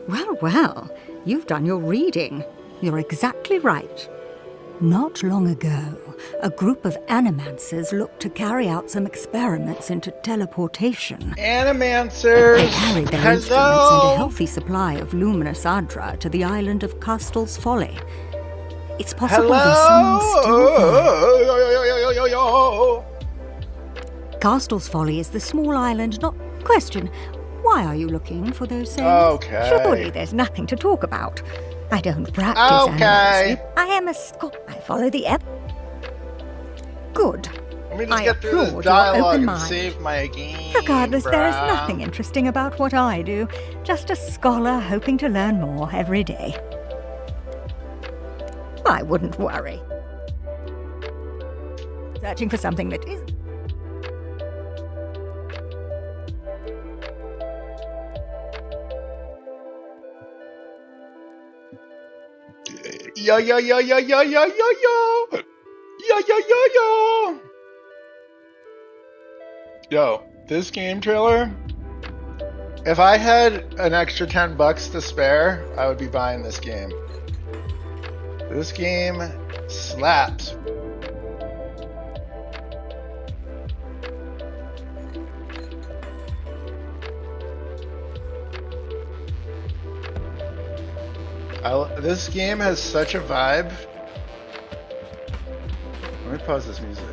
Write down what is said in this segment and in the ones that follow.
Well, well, you've done your reading. You're exactly right. Not long ago, a group of animancers looked to carry out some experiments into teleportation. Animancers! They carried their instruments and a healthy supply of luminous adra to the island of Castel's Folly. It's possible there's some still there. Castel's Folly is the small island, not... Question, why are you looking for those things? Okay. Surely there's nothing to talk about. I don't practice animals. I am a Scot. I follow the Good. Let me just get through this dialogue and save my game. Regardless, there is nothing interesting about what I do. Just a scholar hoping to learn more every day. I wouldn't worry. Searching for something that is... Yo. Yo, this game trailer, if I had an extra $10 to spare, I would be buying this game. This game slaps. This game has such a vibe. Let me pause this music.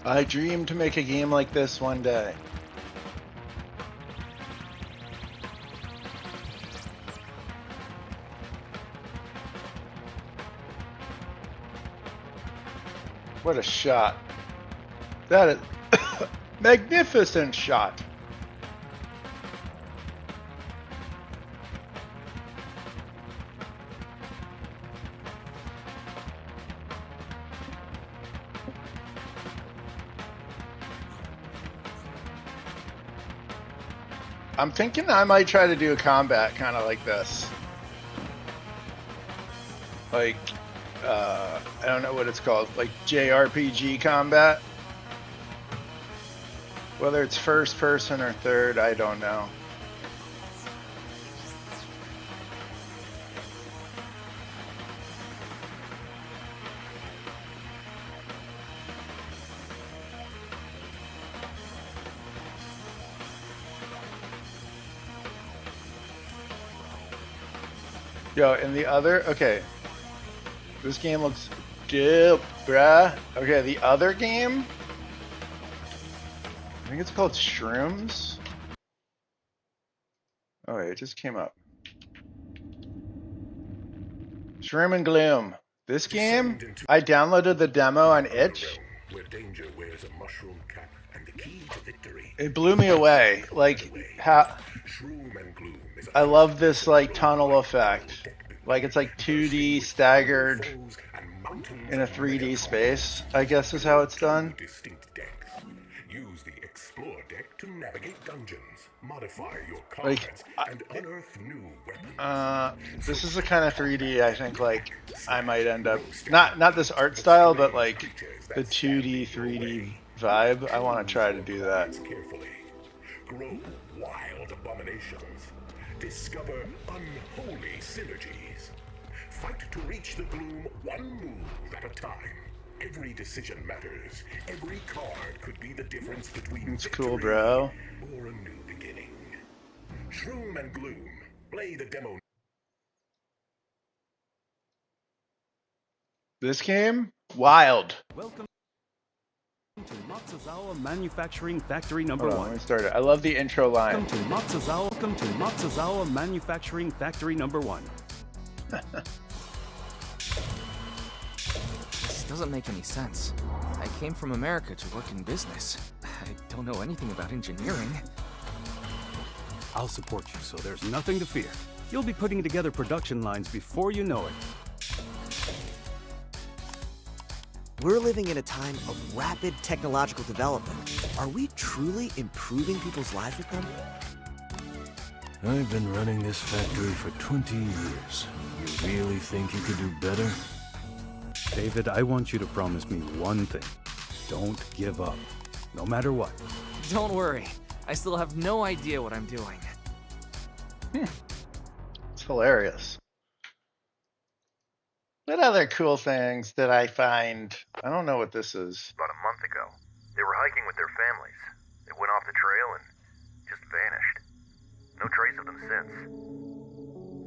I dream to make a game like this one day. What a shot. That is magnificent shot. I'm thinking I might try to do a combat kind of like this. Like, I don't know what it's called, like JRPG combat. Whether it's first person or third, I don't know. Yo, and the other, okay. This game looks dope, bruh. Okay, the other game, I think it's called Shrooms. Oh wait, it just came up. Shroom and Gloom. This game, I downloaded the demo on itch. Where danger wears a mushroom cap and the key to victory. It blew me away. Like, how... I love this, like, tunnel effect. Like, it's like 2D staggered in a 3D space, I guess is how it's done. Use the Explore deck to navigate dungeons, modify your cards, and unearth new weapons. This is the kind of 3D I think, like, I might end up... Not this art style, but, like, the 2D, 3D vibe. I want to try to do that. Grow wild abominations. Discover unholy synergies. Fight to reach the gloom one move at a time. Every decision matters. Every card could be the difference between it's cool, bro. Or a new beginning. Shroom and Gloom. Play the demo. This game? Wild. Welcome to Matsuzawa Manufacturing Factory number Hold on, 1. let me start it. I love the intro line. Welcome to Matsuzawa Manufacturing Factory number 1. This doesn't make any sense. I came from America to work in business. I don't know anything about engineering. I'll support you, so there's nothing to fear. You'll be putting together production lines before you know it. We're living in a time of rapid technological development. Are we truly improving people's lives with them? I've been running this factory for 20 years. You really think you could do better? David, I want you to promise me one thing. Don't give up, no matter what. Don't worry. I still have no idea what I'm doing. It's hilarious. What other cool things did I find? I don't know what this is. About a month ago, they were hiking with their families. They went off the trail and just vanished. No trace of them since.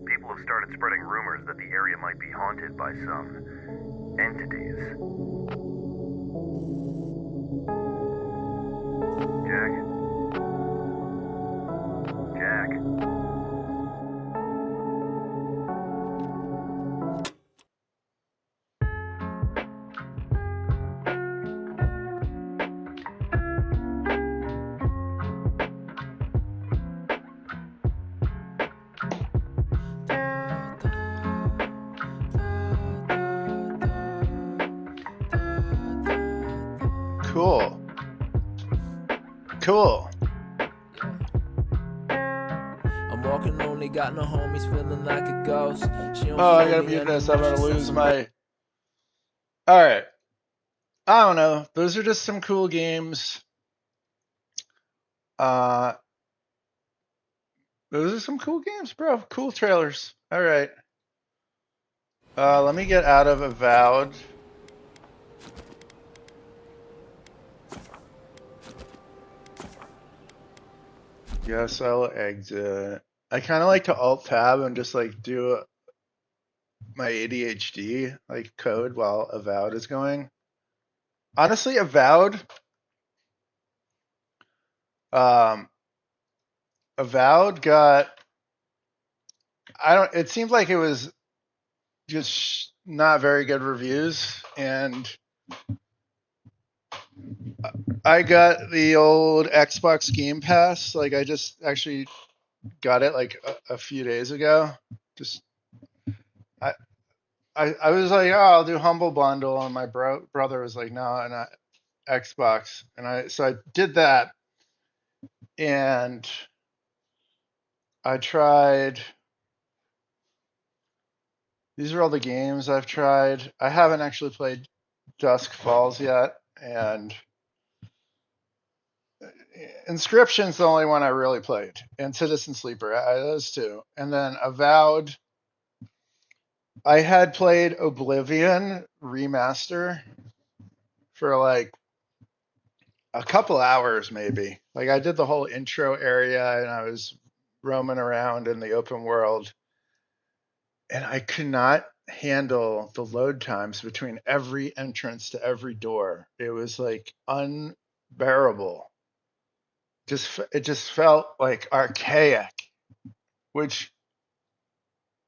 People have started spreading rumors that the area might be haunted by some entities. Jack? Jack? Cool. Cool. I'm walking lonely, got no homies, feeling like a ghost. She don't Oh, I feel gotta me mute this. anymore, I'm gonna she says lose I'm my. Alright. I don't know. Those are just some cool games. Those are some cool games, bro. Cool trailers. Alright. Let me get out of Avowed. Yes, I'll exit. I kind of like to alt tab and just like do my ADHD like code while Avowed is going. Honestly, Avowed, Avowed got, it seemed like it was just not very good reviews, and I got the old Xbox Game Pass. Like I just actually got it like a few days ago. Just I was like, oh, I'll do Humble Bundle, and my brother was like, no, not Xbox, and I did that, and I tried. These are all the games I've tried. I haven't actually played Dusk Falls yet, and Inscription's the only one I really played, and Citizen Sleeper, those two, and then Avowed. I had played Oblivion Remaster for like a couple hours, maybe. Like I did the whole intro area, and I was roaming around in the open world, and I could not handle the load times between every entrance to every door. It was like unbearable. It just felt like archaic,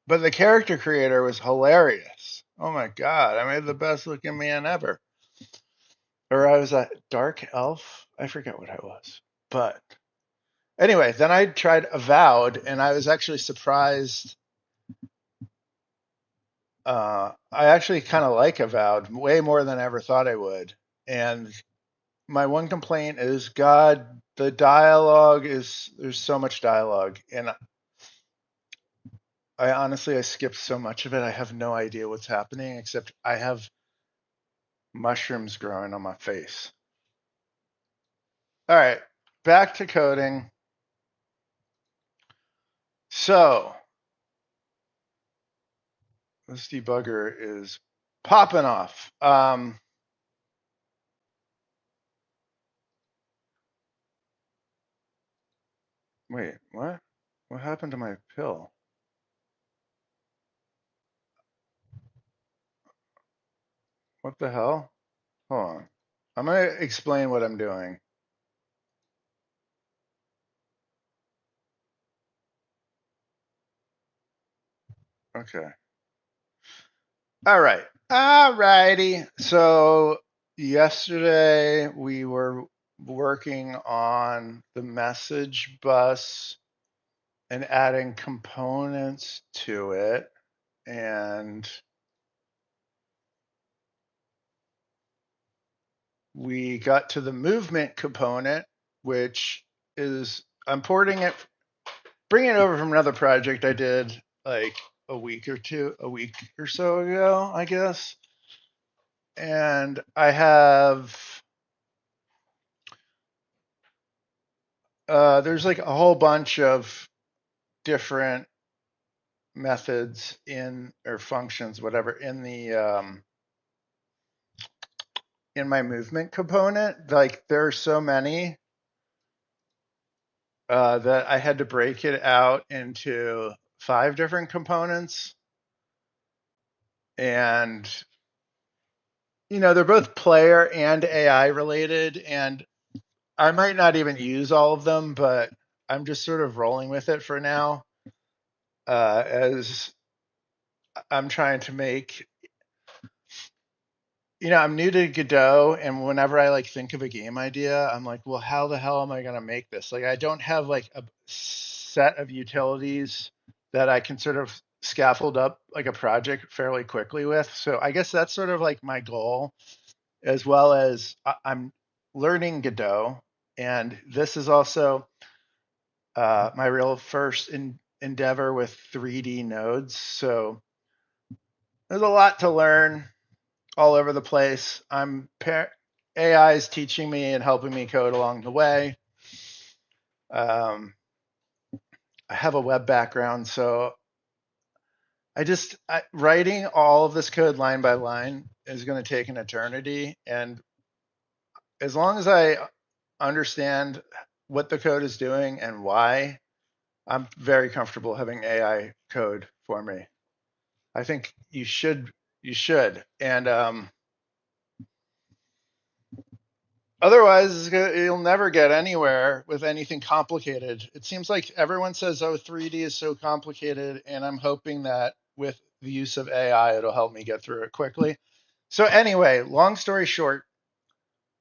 but the character creator was hilarious. Oh my god, I made the best looking man ever. Or I was a dark elf. I forget what I was. But anyway, then I tried Avowed, and I was actually surprised. I actually kind of like Avowed way more than I ever thought I would. And my one complaint is, God, the dialogue there's so much dialogue. And I skipped so much of it. I have no idea what's happening, except I have mushrooms growing on my face. All right, back to coding. So this debugger is popping off. Wait, what? What happened to my pill? What the hell? Hold on. I'm going to explain what I'm doing. Okay. All right. All righty. So yesterday we were working on the message bus and adding components to it. And we got to the movement component, which is I'm bringing it over from another project I did like a week or so ago, I guess. And I have there's like a whole bunch of different methods or functions, whatever, in my movement component. Like there are so many that I had to break it out into 5 different components. And, they're both player and AI related. And I might not even use all of them, but I'm just sort of rolling with it for now, as I'm trying to make, I'm new to Godot, and whenever I like think of a game idea, I'm like, well, how the hell am I going to make this? Like, I don't have like a set of utilities that I can sort of scaffold up like a project fairly quickly with. So I guess that's sort of like my goal, as well as I'm learning Godot, and this is also my real first endeavor with 3D nodes. So there's a lot to learn all over the place. AI is teaching me and helping me code along the way. I have a web background, so writing all of this code line by line is going to take an eternity. And as long as I understand what the code is doing and why, I'm very comfortable having AI code for me. I think you should. And otherwise, you'll never get anywhere with anything complicated. It seems like everyone says, oh, 3D is so complicated, and I'm hoping that with the use of AI, it'll help me get through it quickly. So anyway, long story short,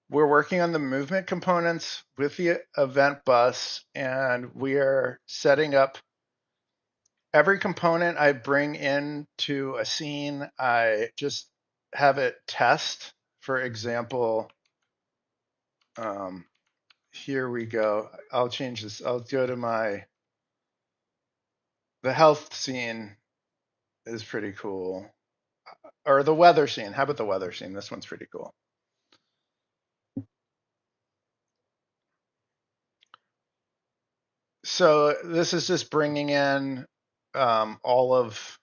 we're working on the movement components with the event bus, and we are setting up every component I bring into a scene. I just have it test. For example, here we go. I'll change this. I'll go to the health scene is pretty cool. Or the weather scene. How about the weather scene? This one's pretty cool. So this is just bringing in all of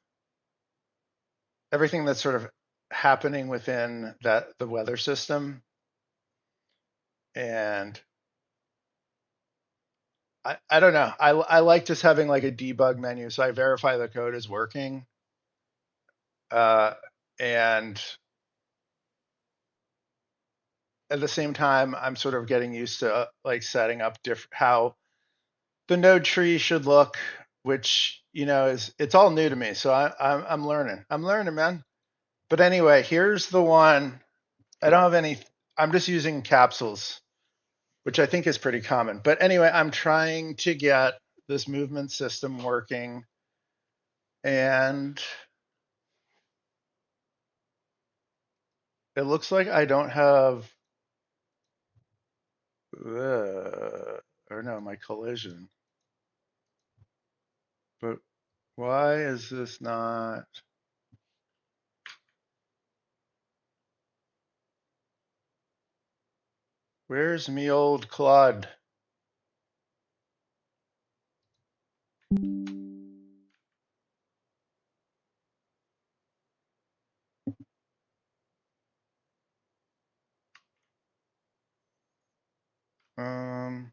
everything that's sort of happening within the weather system. And I don't know. I like just having like a debug menu, so I verify the code is working. And at the same time, I'm sort of getting used to like setting up how the node tree should look, which it's all new to me. So I'm learning. I'm learning, man. But anyway, here's the one. I don't have any. I'm just using capsules, which I think is pretty common. But anyway, I'm trying to get this movement system working, and it looks like I don't have, or no, my collision. But why is this not? Where's me old Claude? Um,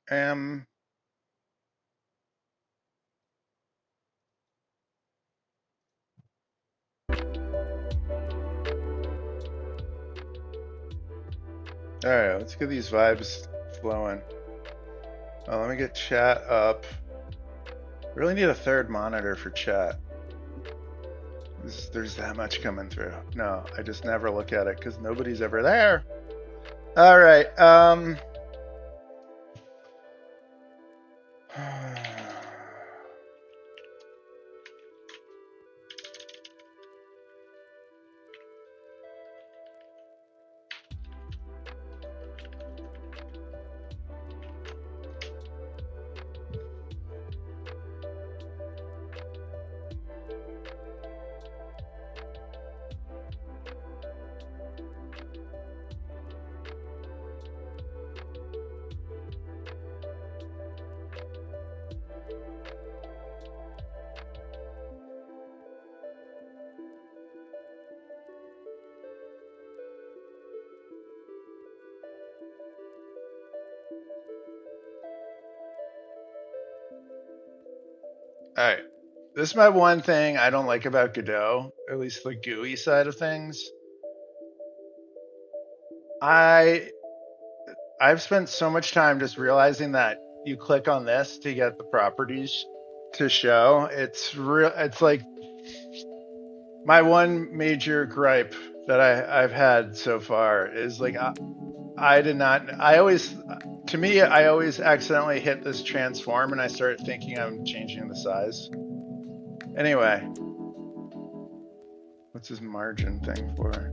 am all right. Let's get these vibes flowing. Oh, let me get chat up. Really need a third monitor for chat. There's that much coming through. No, I just never look at it because nobody's ever there. All right. All right. This is my one thing I don't like about Godot, at least the GUI side of things. I've spent so much time just realizing that you click on this to get the properties to show. It's real. It's like my one major gripe that I've had so far is like I did not. I always accidentally hit this transform and I started thinking I'm changing the size. Anyway, what's this margin thing for?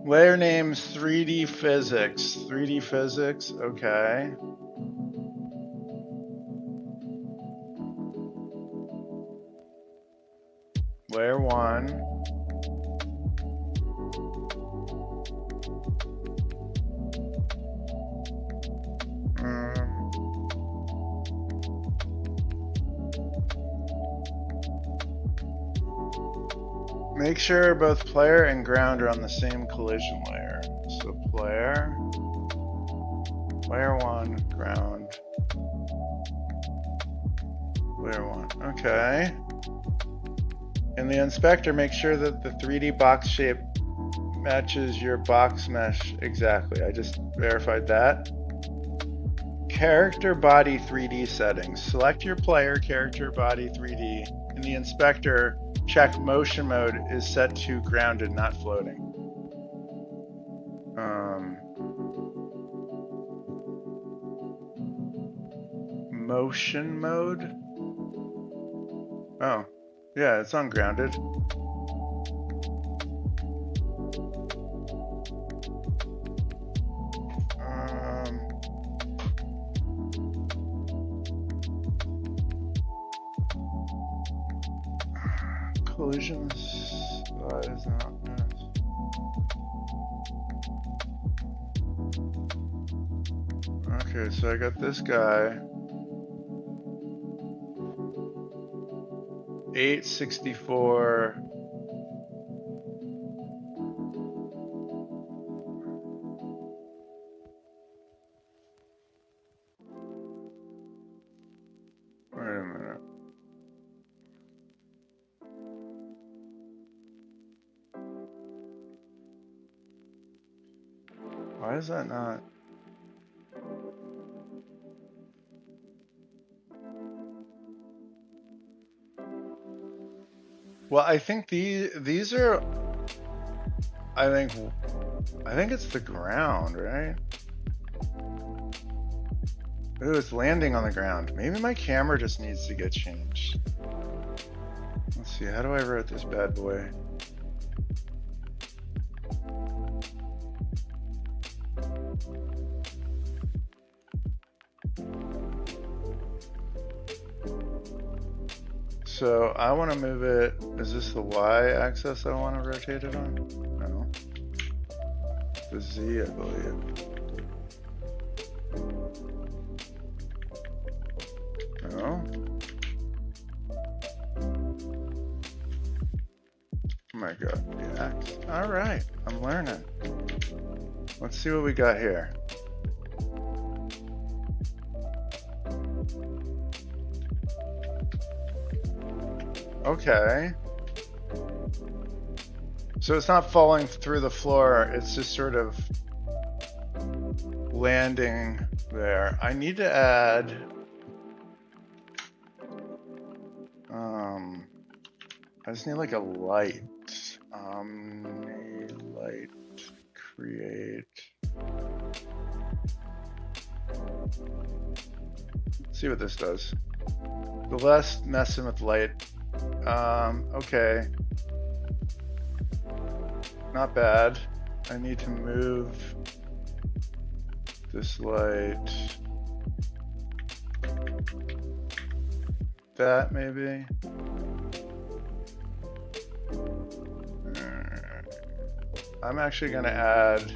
Layer names 3D physics. 3D physics, okay. Layer 1. Make sure both player and ground are on the same collision layer. So player 1, ground, layer 1. Okay. In the inspector, make sure that the 3D box shape matches your box mesh exactly. I just verified that. Character body 3D settings. Select your player character body 3D. In the inspector, check motion mode is set to grounded, not floating. Motion mode? Oh, yeah, it's on grounded. Collision size not match. Okay, so I got this guy. 864. Wait a minute. Why is that not? Well, I think these are. I think it's the ground, right? Ooh, it's landing on the ground. Maybe my camera just needs to get changed. Let's see. How do I write this bad boy? So I want to move it. Is this the Y axis I want to rotate it on? No. The Z, I believe. No. Oh my god, the X. Alright, I'm learning. Let's see what we got here. Okay. So it's not falling through the floor, it's just sort of landing there. I need to add I just need like a light. Light create. Let's see what this does. The less messing with light. Okay. Not bad. I need to move this light. That maybe. I'm actually going to add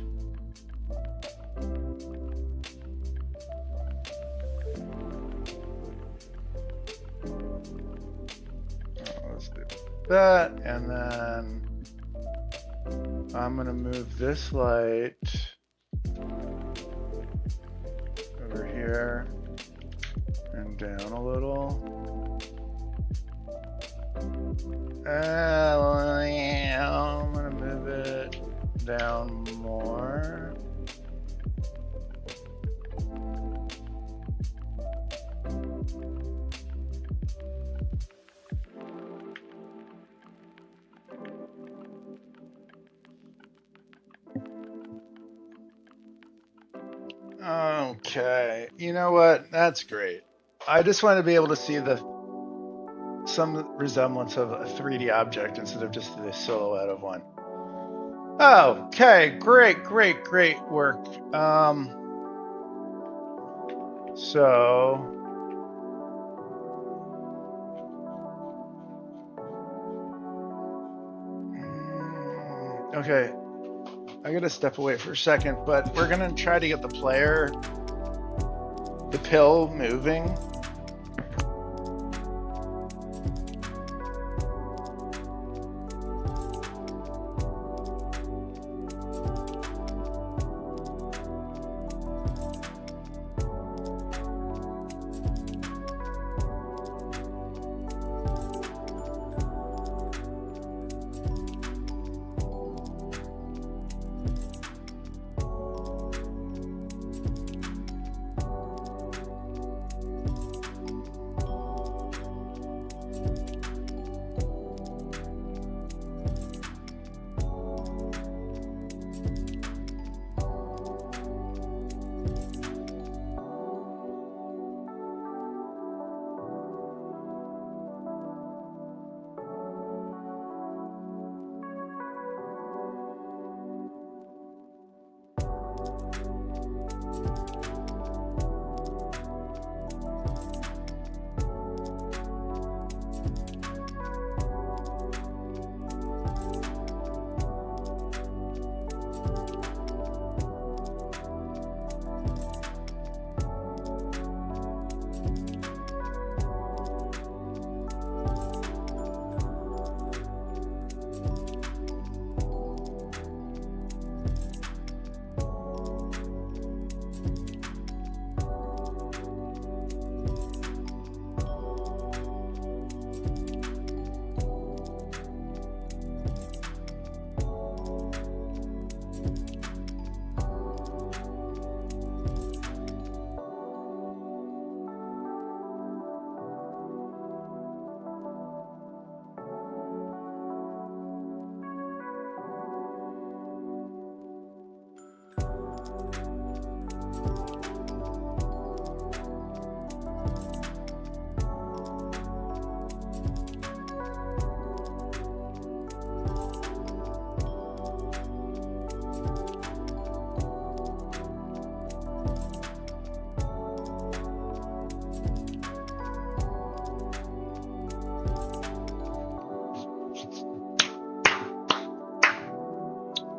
let's do that, and then I'm going to move this light over here and down a little. I'm going to move it down more. Okay, you know what? That's great. I just want to be able to see some resemblance of a 3D object instead of just the silhouette of one. Okay, great work. Okay, I gotta step away for a second, but we're gonna try to get the pill moving.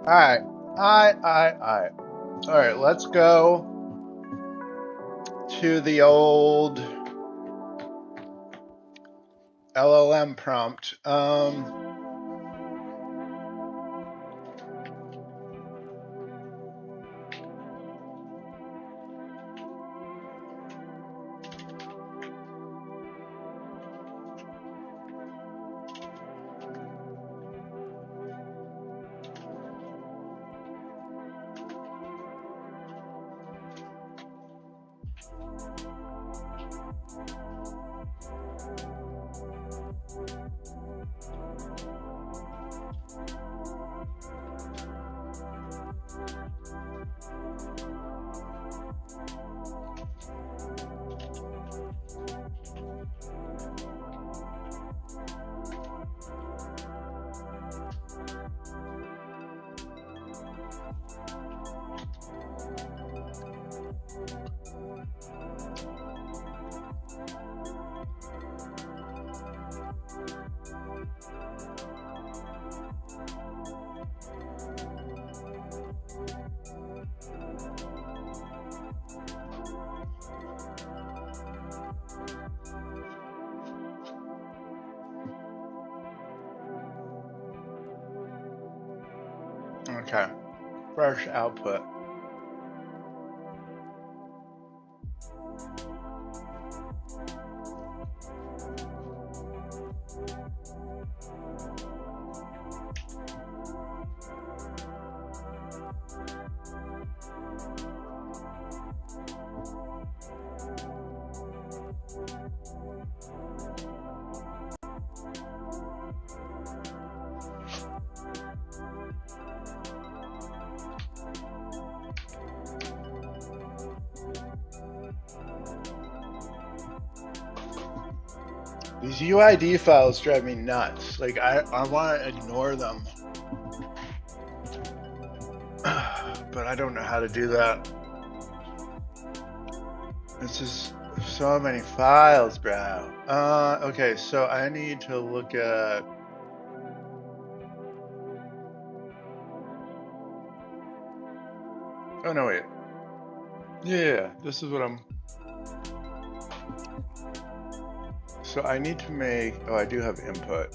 Alright. Alright. Alright, let's go to the old LLM prompt. Okay. Fresh output. These UID files drive me nuts. Like, I want to ignore them. But I don't know how to do that. It's just so many files, bro. Okay, so I need to look at... Oh, no, wait. Yeah, this is what I'm... So I need to make... Oh, I do have input.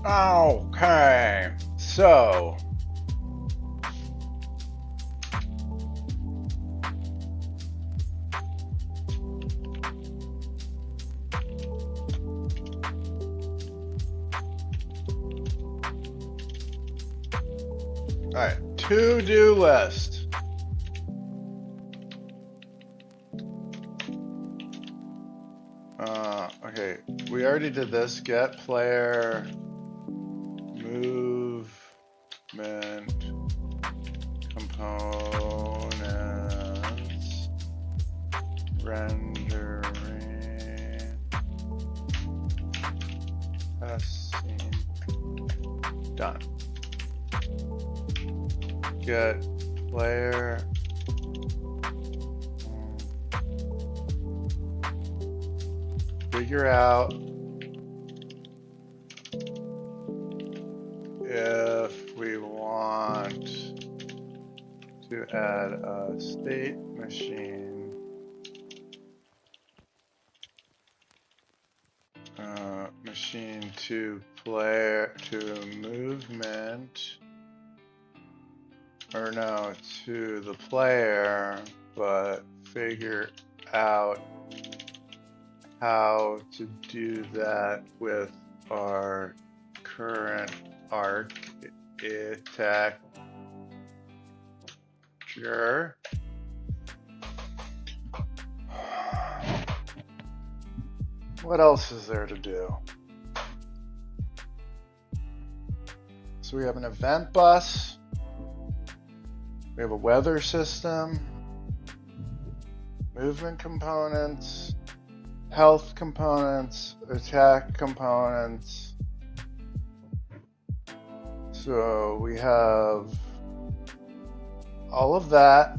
Okay, so all right, to-do list. Okay, we already did this. Get player movement components rendering testing done. Get player figure out if we want to add a state machine, machine to player to movement, or no, to the player, but figure out how to do that with our current architecture. What else is there to do? So we have an event bus. We have a weather system, movement components, health components, attack components. So we have all of that.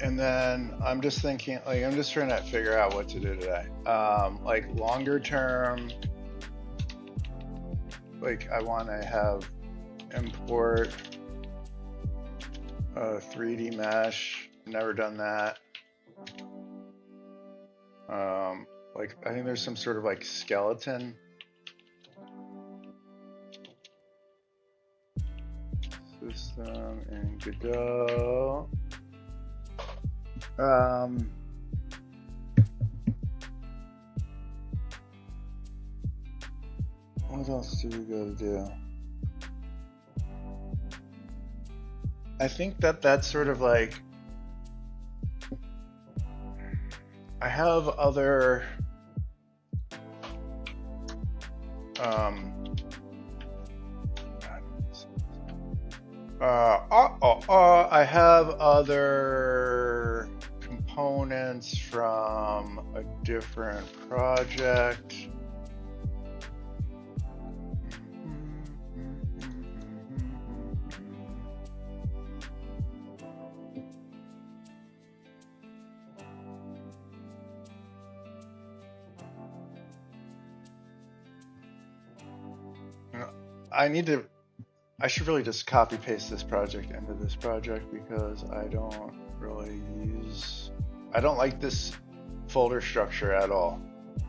And then I'm just thinking, like, I'm just trying to figure out what to do today. Like longer term, like I want to have import a 3D mesh. Never done that. Like I think there's some sort of like skeleton. System in Godot. What else do we gotta do? I think that that's sort of like, I have other I have other components from a different project. I should really just copy paste this project into this project because I don't like this folder structure at all.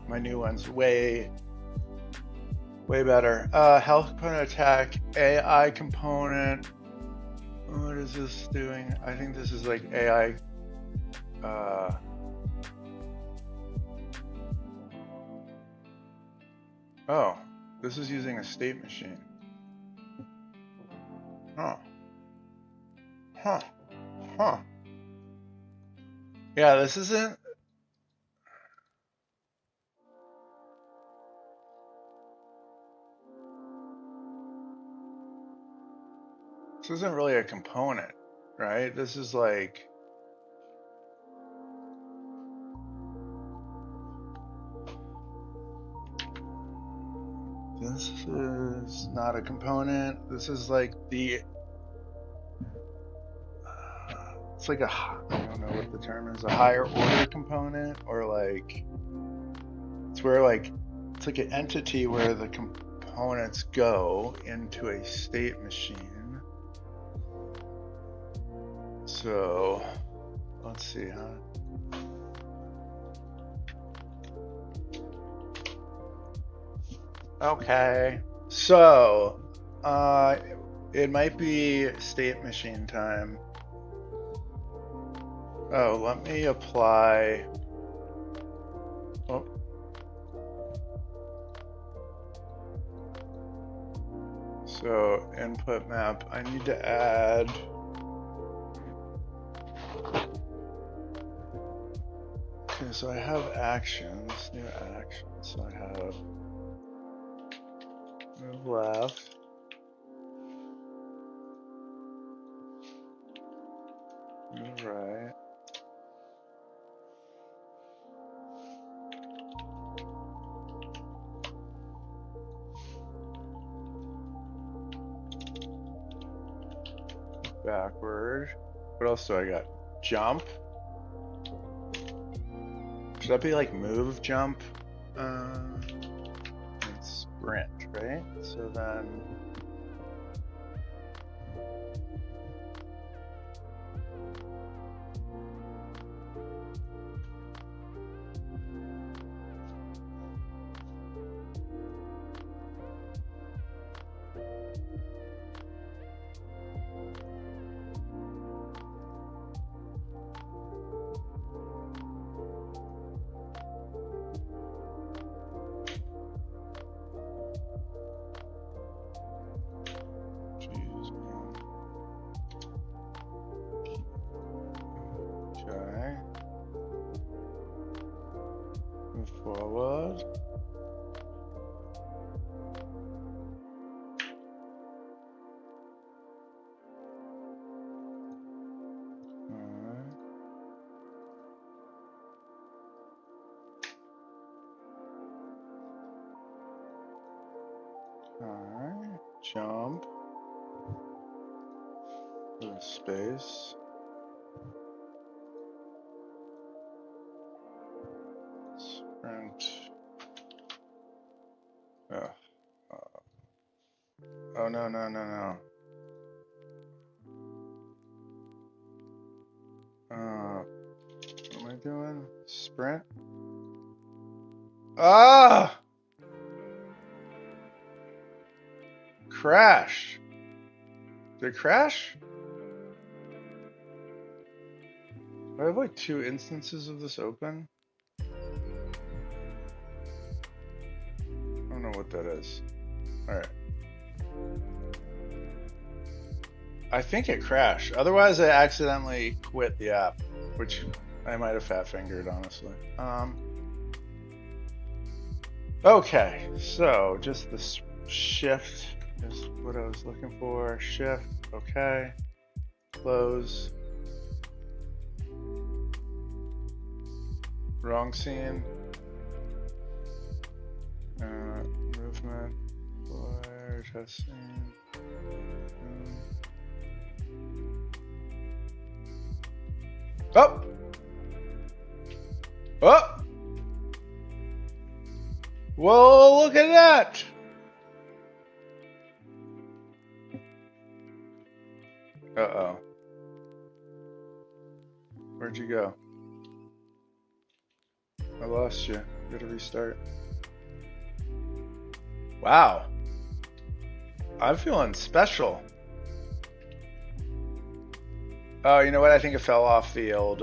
My new one's way better. Health component attack, AI component. What is this doing? I think this is like AI. Oh, this is using a state machine. Huh. Yeah, this isn't. This isn't really a component, right? This is like. This is not a component. This is like the. It's like I don't know what the term is, a higher order component, or like, it's where like, it's like an entity where the components go into a state machine. So, let's see, huh? Okay. So, it might be state machine time. Oh, let me apply. Oh. So, input map. I need to add. Okay, so I have actions, new actions. So I have move left. Move right. Backward. What else do I got? Jump. Should that be like move, jump? And sprint, right? So then. Okay. Move forward. Alright. Jump. Move space. Sprint. Oh, oh no, no, no, no. What am I doing? Sprint? Ah! Crash. Did it crash? Do I have like 2 instances of this open? I don't know what that is. Alright. I think it crashed. Otherwise, I accidentally quit the app, which I might have fat fingered, honestly. Okay, so just this shift is what I was looking for. Shift, okay. Close. Wrong scene. Movement. Player testing. Oh! Oh! Whoa, look at that! Uh-oh. Where'd you go? I lost you. Gotta restart. Wow. I'm feeling special. Oh, you know what? I think it fell off the old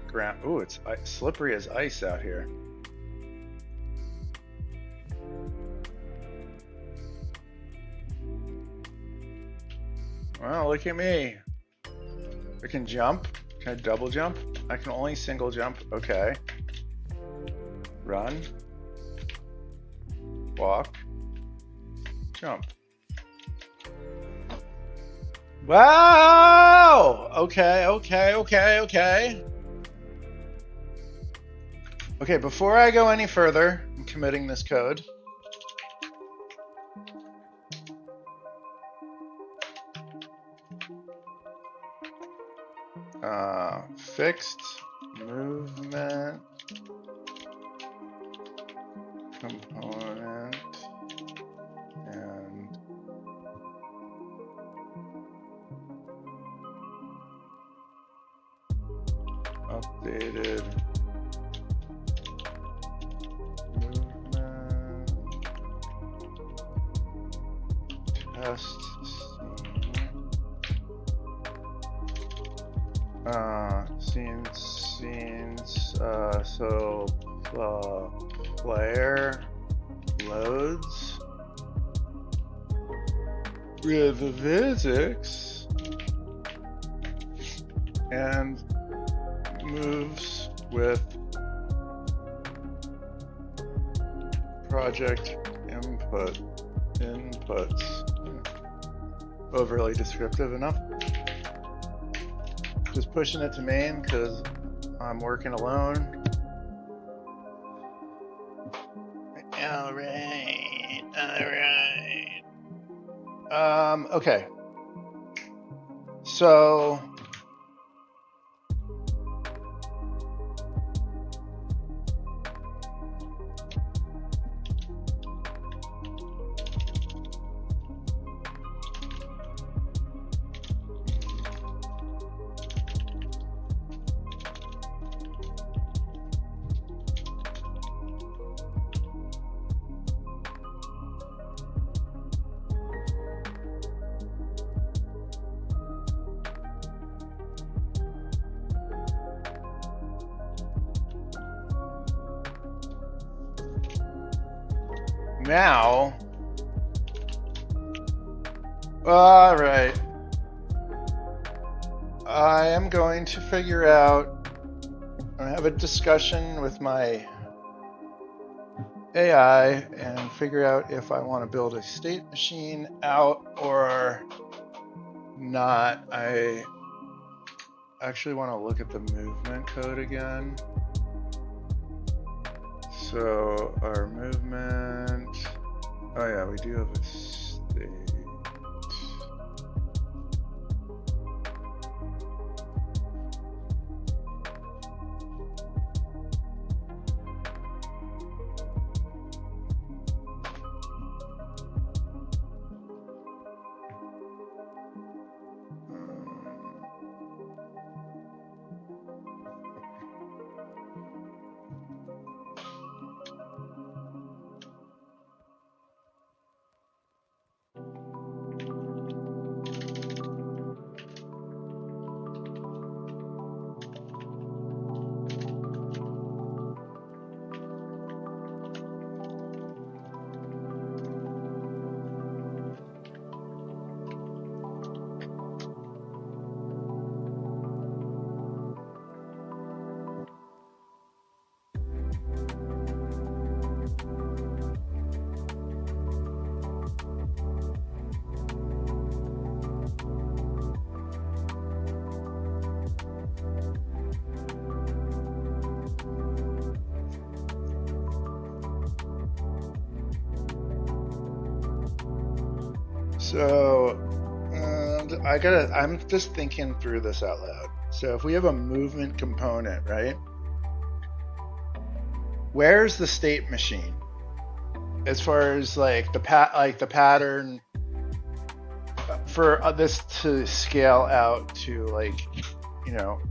ground. Ooh, it's slippery as ice out here. Well, look at me. I can jump. Can I double jump? I can only single jump. Okay. Run. Walk. Jump. Wow! Okay, okay, okay, okay. Okay, before I go any further, I'm committing this code. Fixed movement component and updated movement test scenes. So player loads with physics and moves with project inputs. Overly descriptive enough. Just pushing it to main because I'm working alone. All right. Okay. So now, all right, I am going to figure out, I have a discussion with my AI and figure out if I want to build a state machine out or not. I actually want to look at the movement code again. So our movement, oh yeah, we do have a state. So I'm just thinking through this out loud. So if we have a movement component, right? Where's the state machine? As far as like the pattern for this to scale out to, like, you know,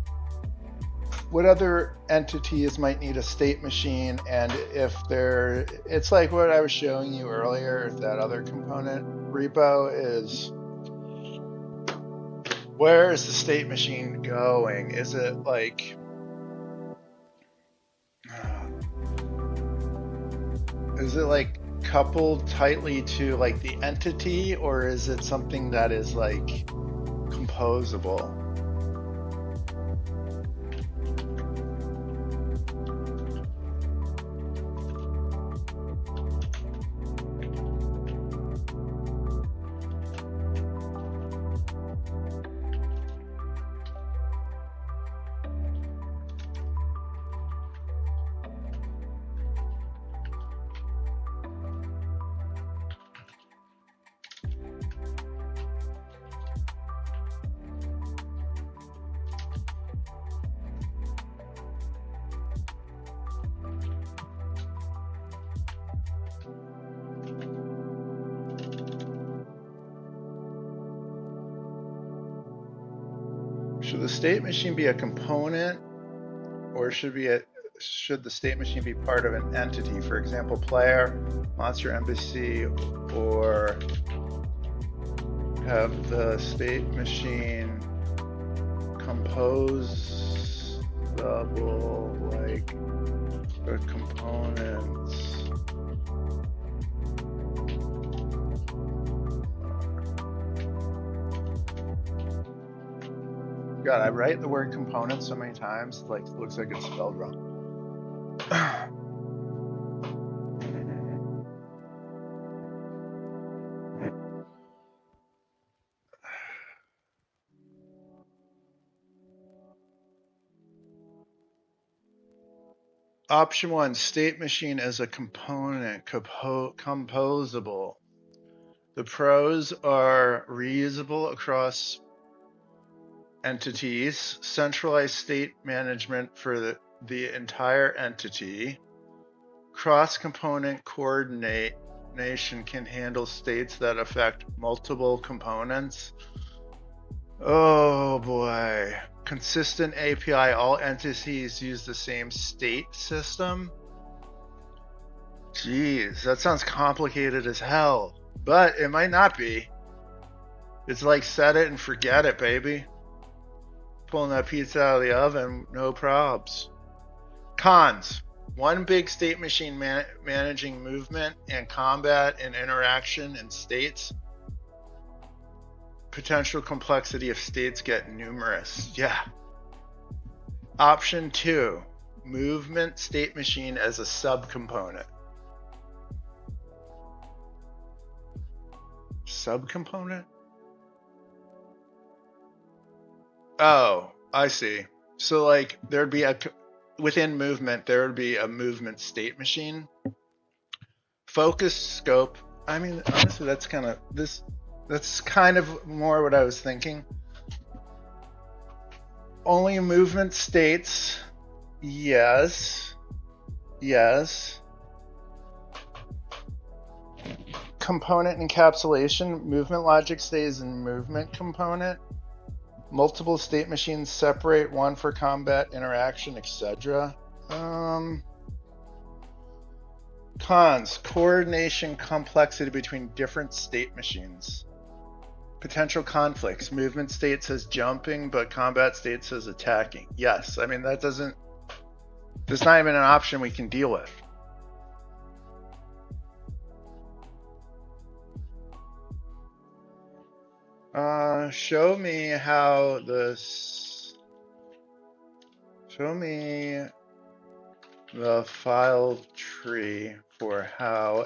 what other entities might need a state machine, and if they're, it's like what I was showing you earlier, that other component repo is, where is the state machine going? Is it like, coupled tightly to like the entity, or is it something that is like composable? Should the state machine be a component, or should the state machine be part of an entity? For example, player, monster embassy, or have the state machine composable like the components. God, I write the word component so many times, like it looks like it's spelled wrong. Option 1, state machine as a component, composable. The pros are reusable across entities, centralized state management for the entire entity, cross-component coordination can handle states that affect multiple components. Oh boy. Consistent API, all entities use the same state system. Jeez, that sounds complicated as hell, but it might not be. It's like set it and forget it, baby. Pulling that pizza out of the oven, no probs. Cons. One big state machine managing movement and combat and interaction in states. Potential complexity if states get numerous. Yeah. Option 2, movement state machine as a subcomponent. Subcomponent? Oh, I see. So like there'd be within movement, there would be a movement state machine. Focus scope. I mean, honestly, that's kind of more what I was thinking. Only movement states. Yes. Yes. Component encapsulation. Movement logic stays in movement component. Multiple state machines separate, one for combat, interaction, etc. Cons. Coordination complexity between different state machines. Potential conflicts. Movement state says jumping, but combat state says attacking. Yes, I mean that doesn't... There's not even an option we can deal with. Show me how this... Show me the file tree for how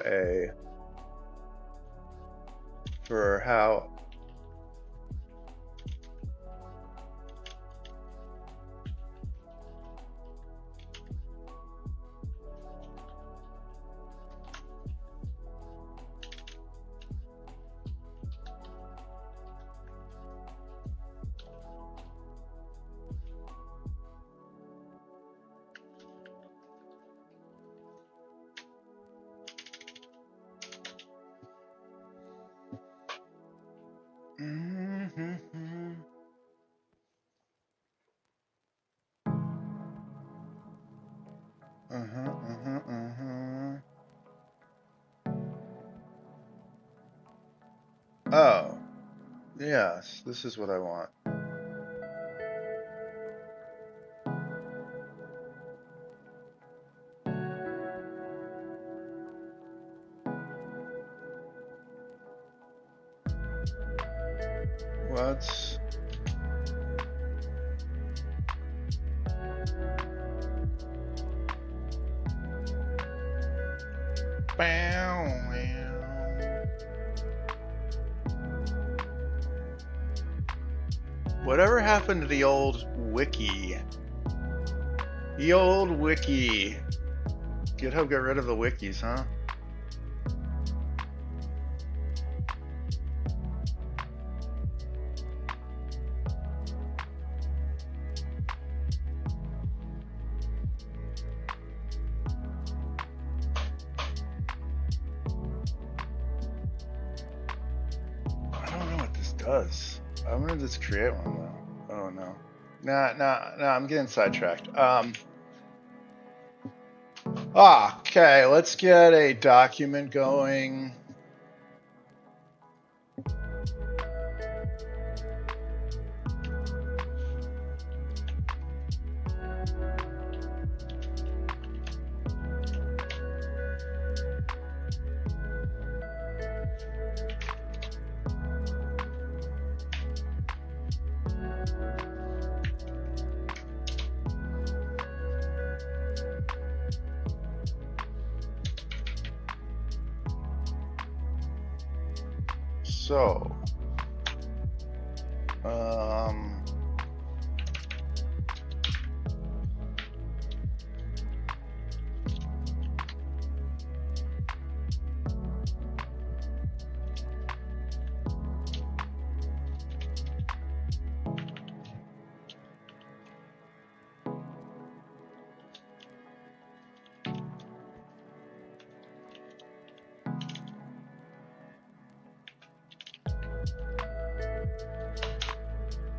Oh, yes, this is what I want. What? Whatever happened to the old wiki? The old wiki. GitHub got rid of the wikis, huh? I don't know what this does. I'm gonna just create one though. Oh no. Nah, I'm getting sidetracked. Okay, let's get a document going. So,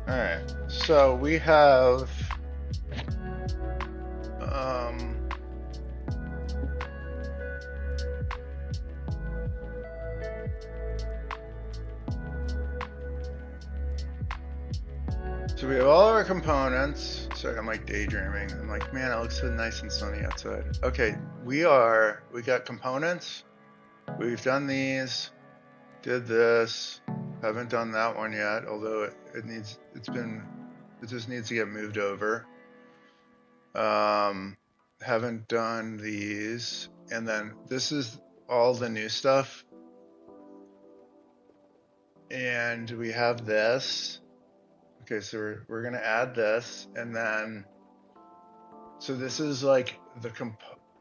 all right. So we have, so we have all our components. Sorry, I'm like daydreaming. I'm like, man, it looks so nice and sunny outside. Okay, we got components. We've done these, did this, haven't done that one yet, although it just needs to get moved over. Haven't done these, and then this is all the new stuff. And we have this. Okay, so we're gonna add this, and then, so this is like the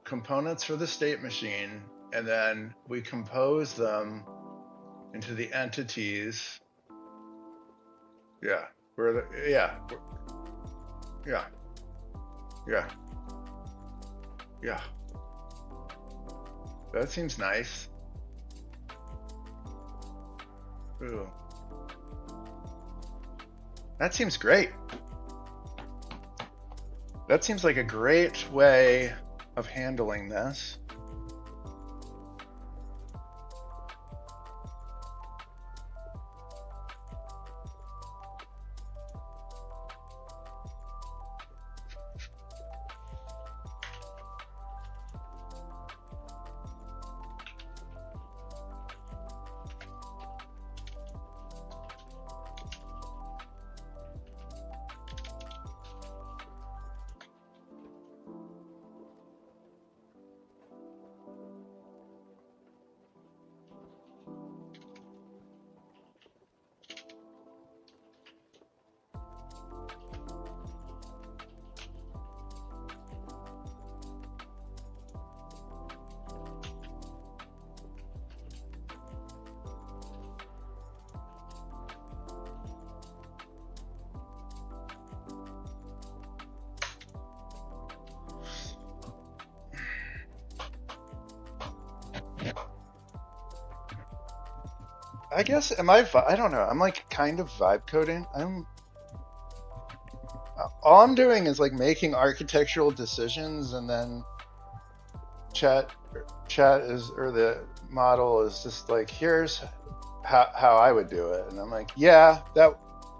components for the state machine, and then we compose them into the entities. Yeah, yeah. That seems nice. Ooh. That seems great. That seems like a great way of handling this. I guess, I don't know. I'm like kind of vibe coding. All I'm doing is like making architectural decisions, and then chat is, or the model is just like, here's how I would do it. And I'm like, yeah,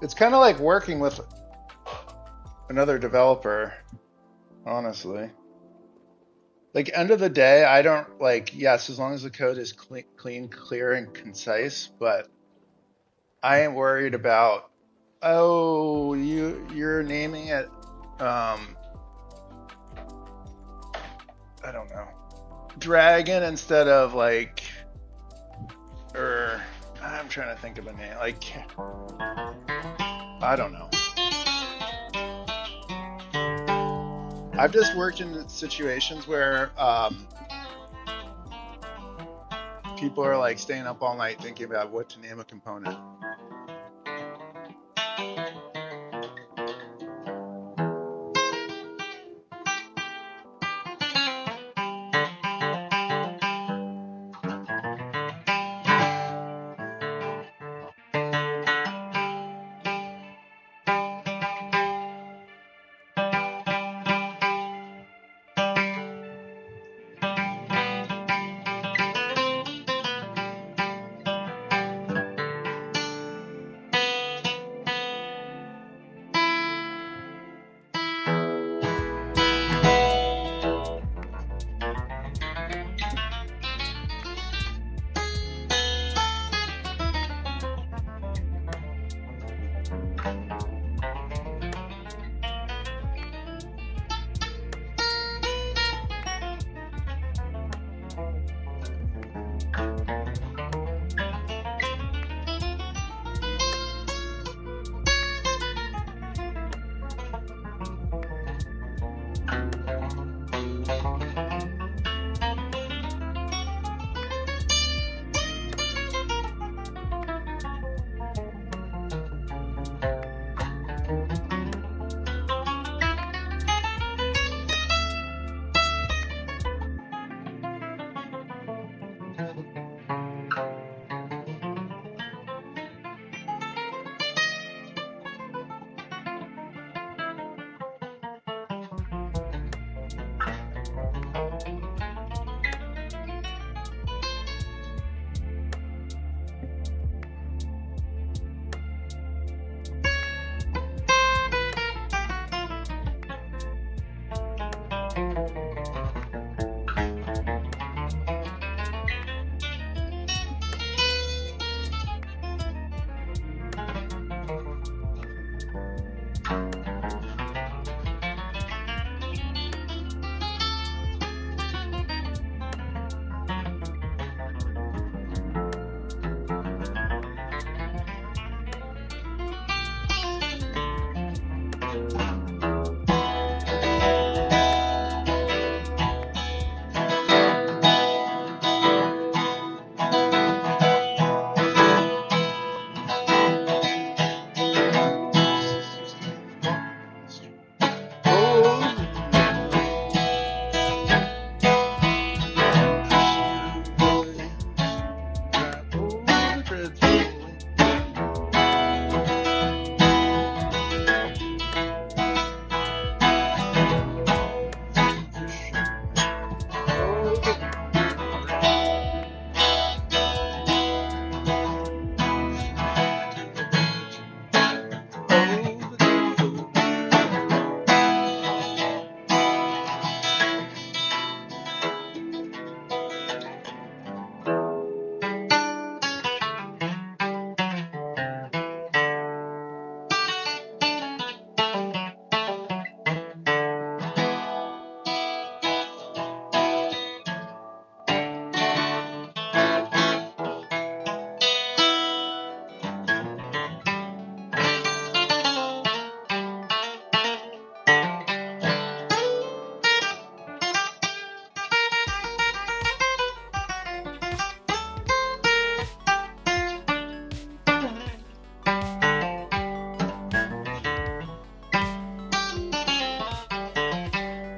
it's kind of like working with another developer, honestly. Like, end of the day, I don't like, yes, as long as the code is clean, clear, and concise, but I am worried about, oh, you're naming it, I don't know, dragon instead of like, or I'm trying to think of a name, like, I don't know. I've just worked in situations where people are like staying up all night thinking about what to name a component.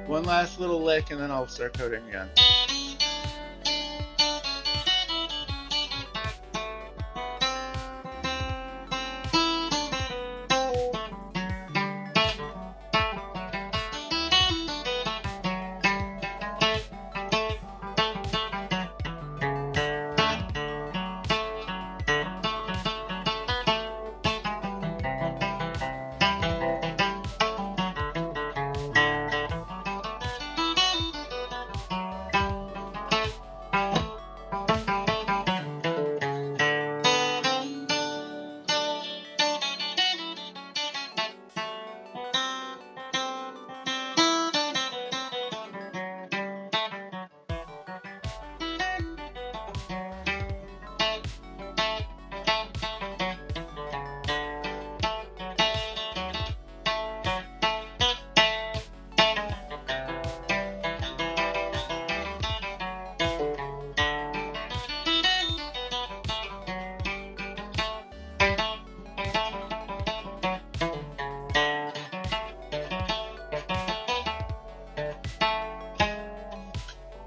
One last little lick and then I'll start coding again.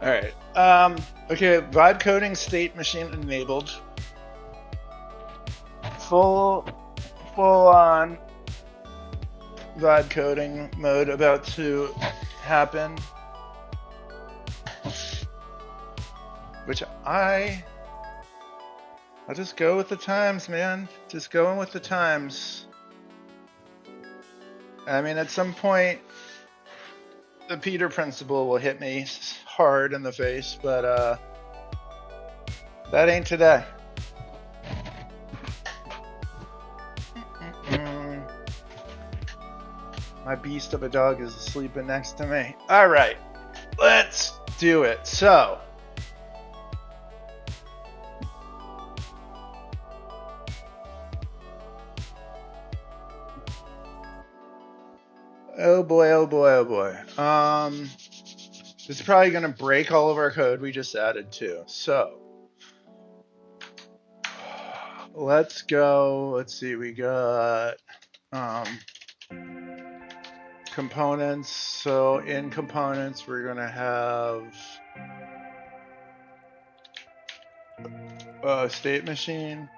Alright. Okay, vibe coding state machine enabled. Full on vibe coding mode about to happen. Which I'll just go with the times, man. Just going with the times. I mean, at some point, the Peter principle will hit me hard in the face, but that ain't today. My beast of a dog is sleeping next to me. All right, let's do it. So, oh boy, oh boy, oh boy. This is probably going to break all of our code we just added too. So, let's go. Let's see, we got components. So in components, we're going to have a state machine.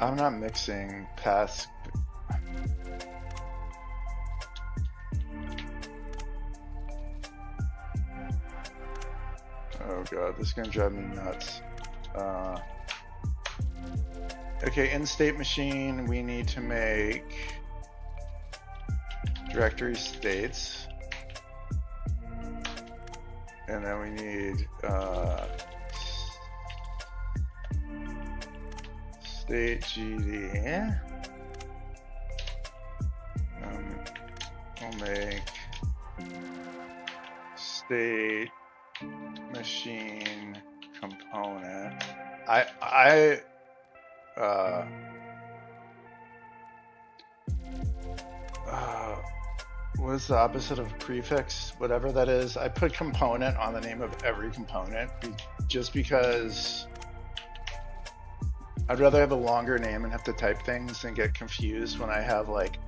I'm not mixing past. god, this is gonna drive me nuts. Okay, in state machine, we need to make directory states. And then we need state GD. We'll make state machine component. What is the opposite of prefix? Whatever that is. I put component on the name of every component just because I'd rather have a longer name and have to type things than get confused when I have like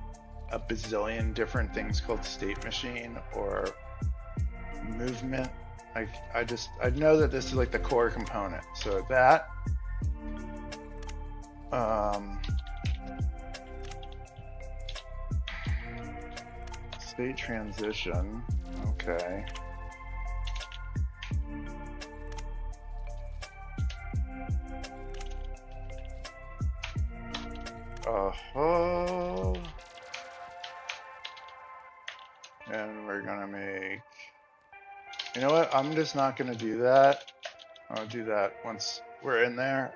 a bazillion different things called state machine or movement. I know that this is like the core component. So that state transition, okay. And we're gonna make, you know what, I'm just not gonna do that. I'll do that once we're in there.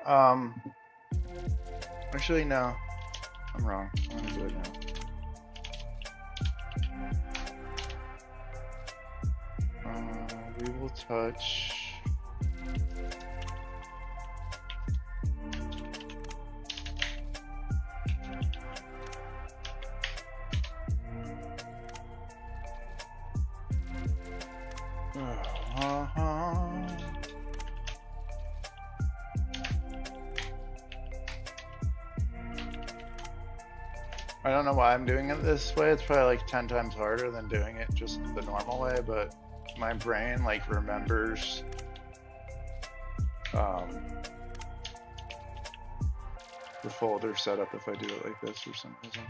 Actually, no, I'm wrong. I'm gonna do it now. We will touch I don't know why I'm doing it this way. It's probably like 10 times harder than doing it just the normal way, but my brain like remembers the folder setup if I do it like this for some reason.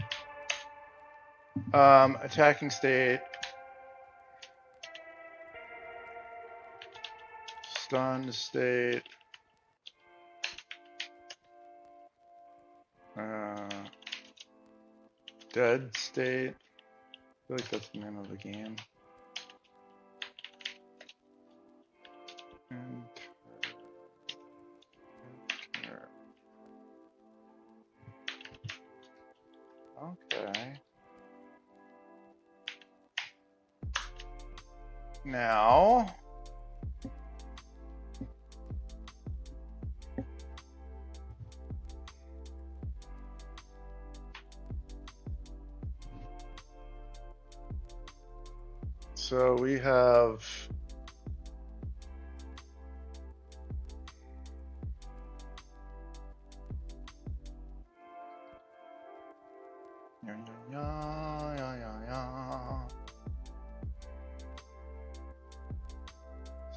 Attacking state, stunned state, dead state. I feel like that's the name of the game. Okay. Now, so we have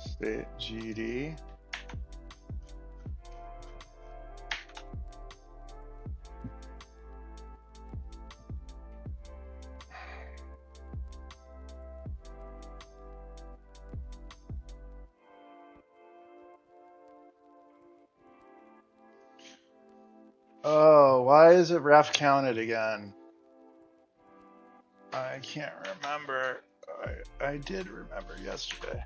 state GD. Oh, why is it ref counted again? I can't remember. I did remember yesterday.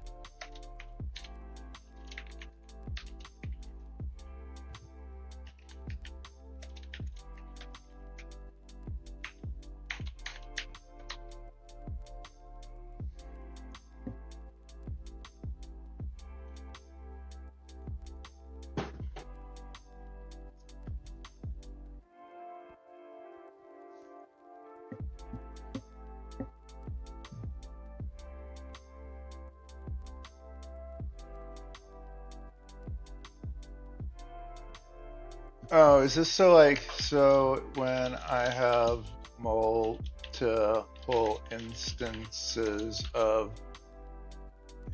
Oh, is this so like, so when I have multiple instances of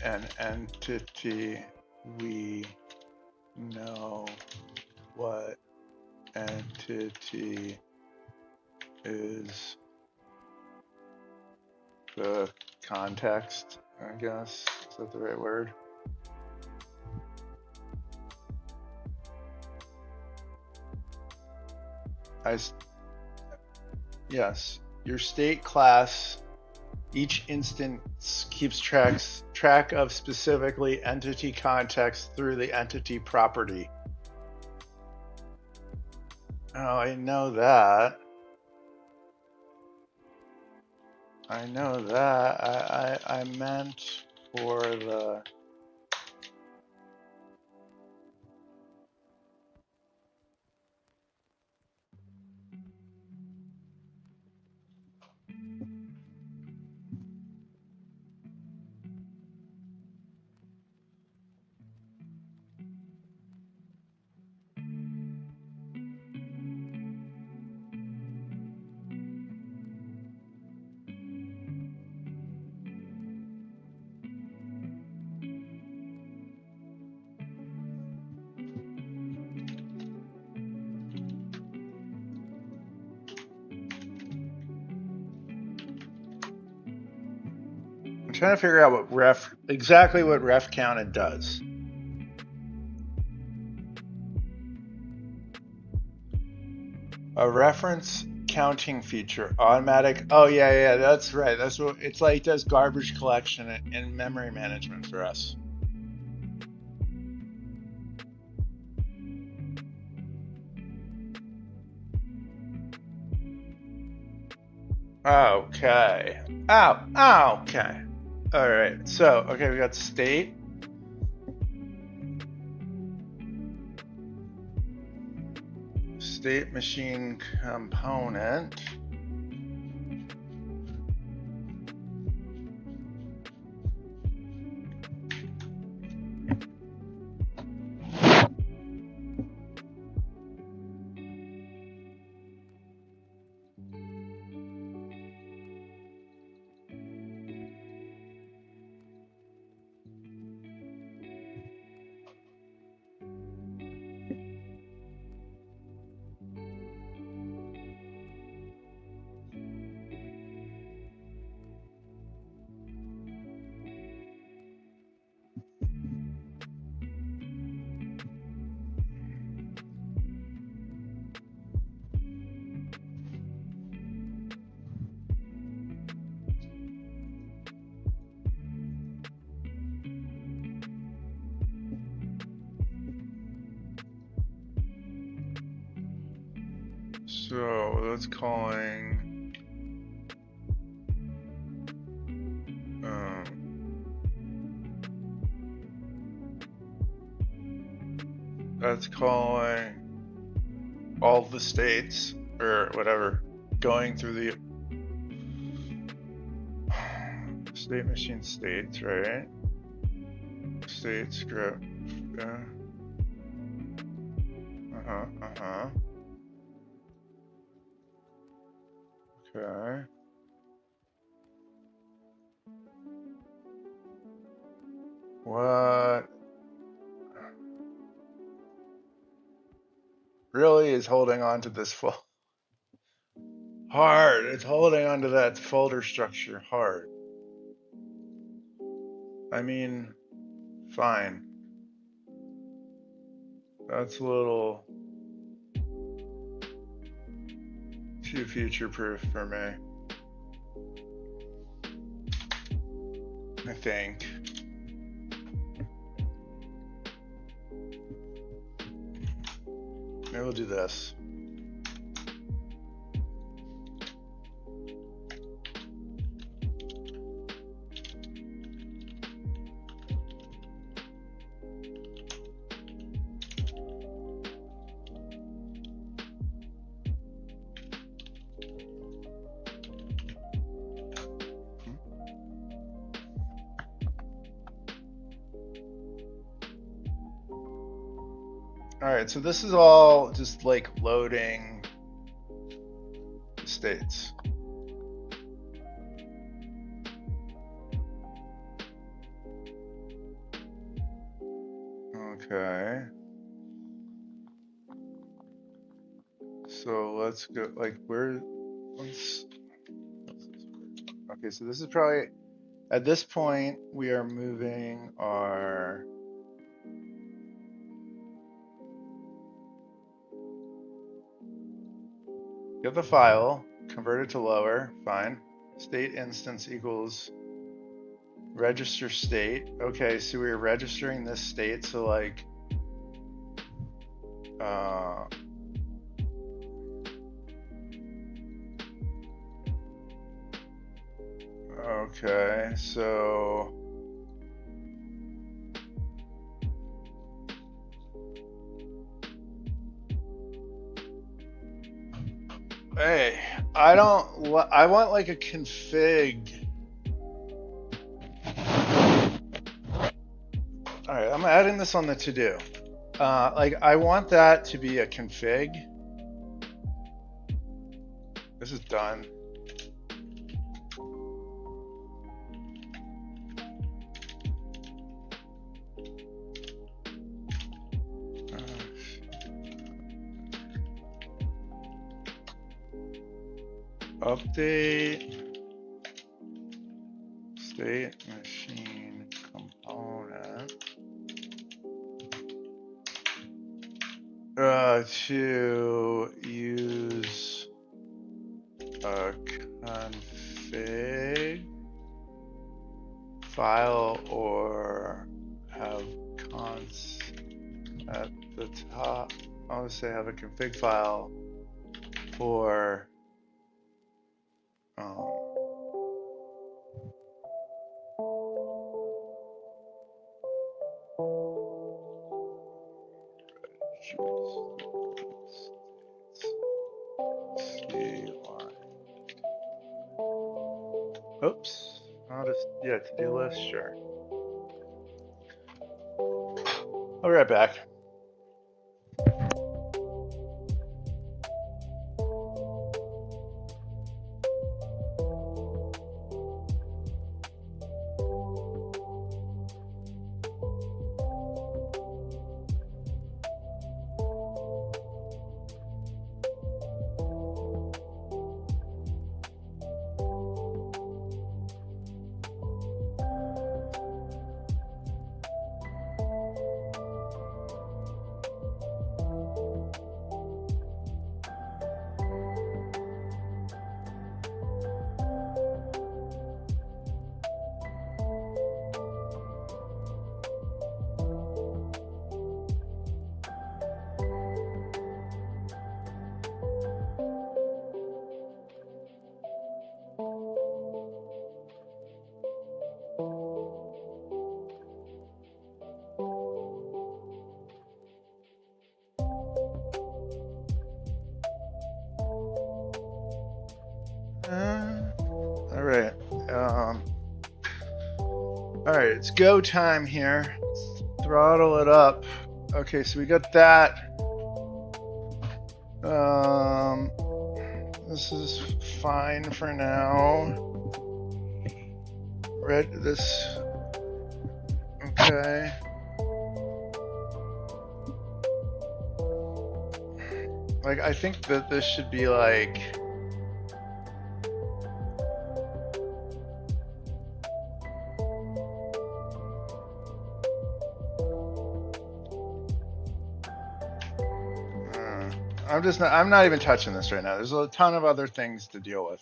an entity, we know what entity is the context, I guess. Is that the right word? Yes, your state class. Each instance keeps track of specifically entity context through the entity property. Oh, I know that. I know that. I meant for the. I'm trying to figure out exactly what ref counted does. A reference counting feature, automatic. Oh yeah, that's right. That's what it's like. It does garbage collection and memory management for us. Okay. Okay. All right. So, okay, we got state. State machine component. So that's calling that's calling all the states or whatever going through the state machine states, right? State script. Okay. What really is holding on to this hard? It's holding on to that folder structure hard. I mean, fine. That's a little too future-proof for me, I think. Maybe we'll do this. All right, so this is all just like loading states. Okay. So let's go, like, okay, so this is probably, at this point, we are moving our, Get the file, convert it to lower, fine. State instance equals register state. Okay, so we're registering this state, so like, okay, so hey, I want like a config. All right, I'm adding this on the to-do. Like I want that to be a config. This is done. Update state machine component to use a config file or have cons at the top. I'll say have a config file for oops. I'll just, yeah, to-do list, sure. I'll be right back. All right, it's go time here. Let's throttle it up. Okay, so we got that. This is fine for now. This. Okay. Like, I think that this should be like. I'm not even touching this right now. There's a ton of other things to deal with.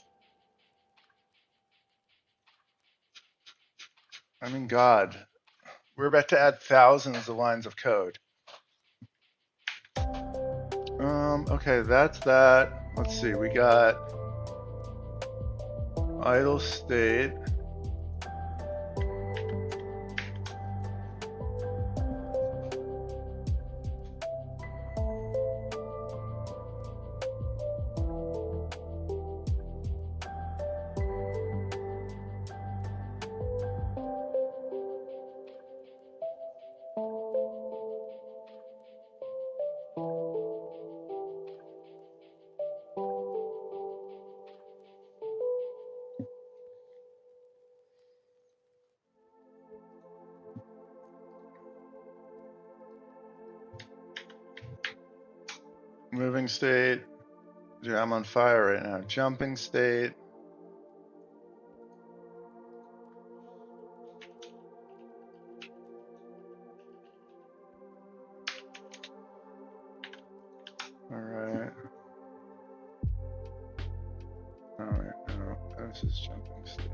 I mean, God, we're about to add thousands of lines of code. Okay, that's that. Let's see, we got idle state. Moving state. Yeah, I'm on fire right now. Jumping state. All right. This is jumping state.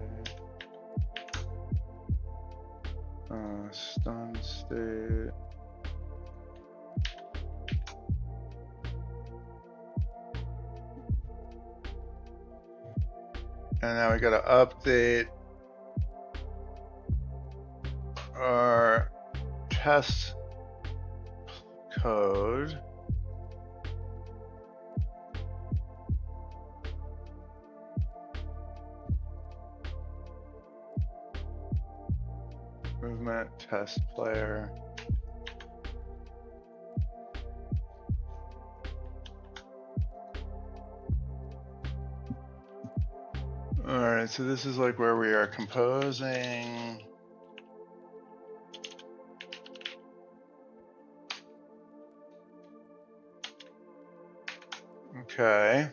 Stun state. And now we gotta update our test code. Movement test player. All right, so this is like where we are composing. Okay.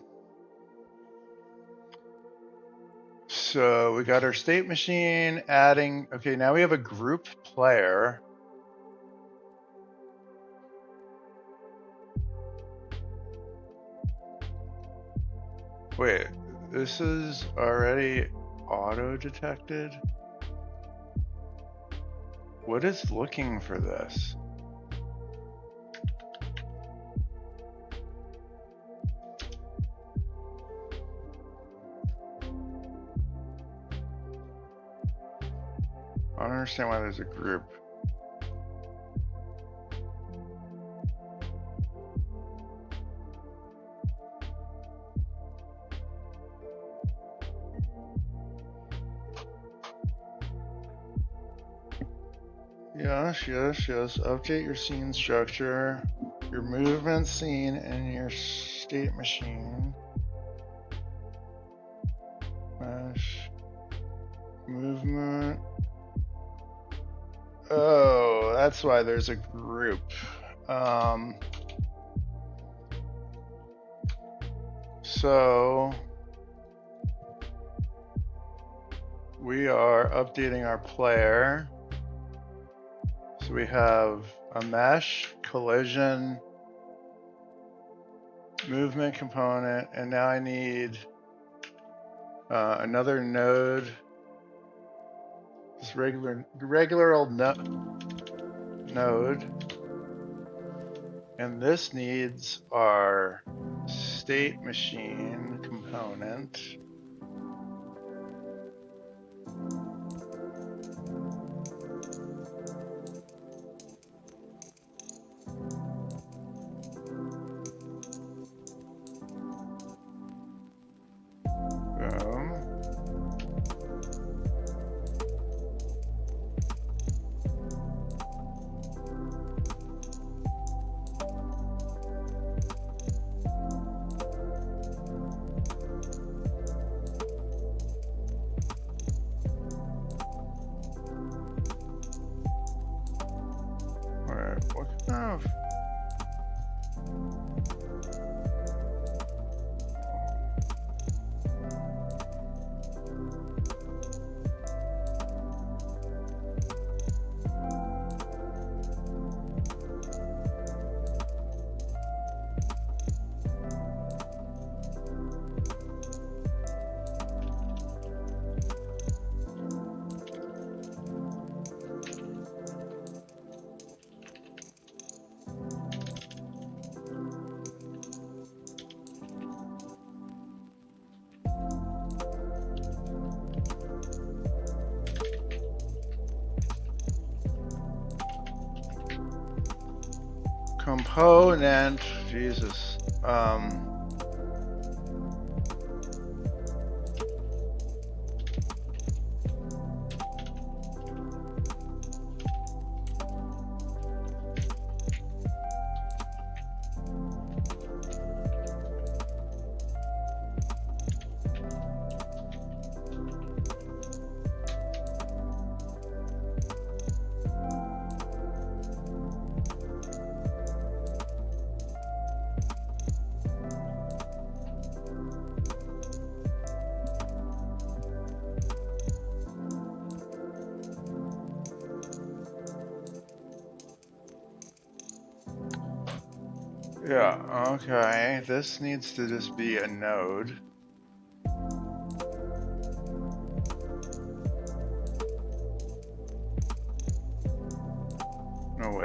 So we got our state machine adding, okay, now we have a group player. Wait, this is already auto-detected? What is looking for this? I don't understand why there's a group. Yes, yes, yes. Update your scene structure, your movement scene, and your state machine. Mesh. Movement. Oh, that's why there's a group. So we are updating our player. So we have a mesh, collision, movement component, and now I need another node. Just regular old node. And this needs our state machine component. What kind of... component, Jesus. Yeah, okay. This needs to just be a node.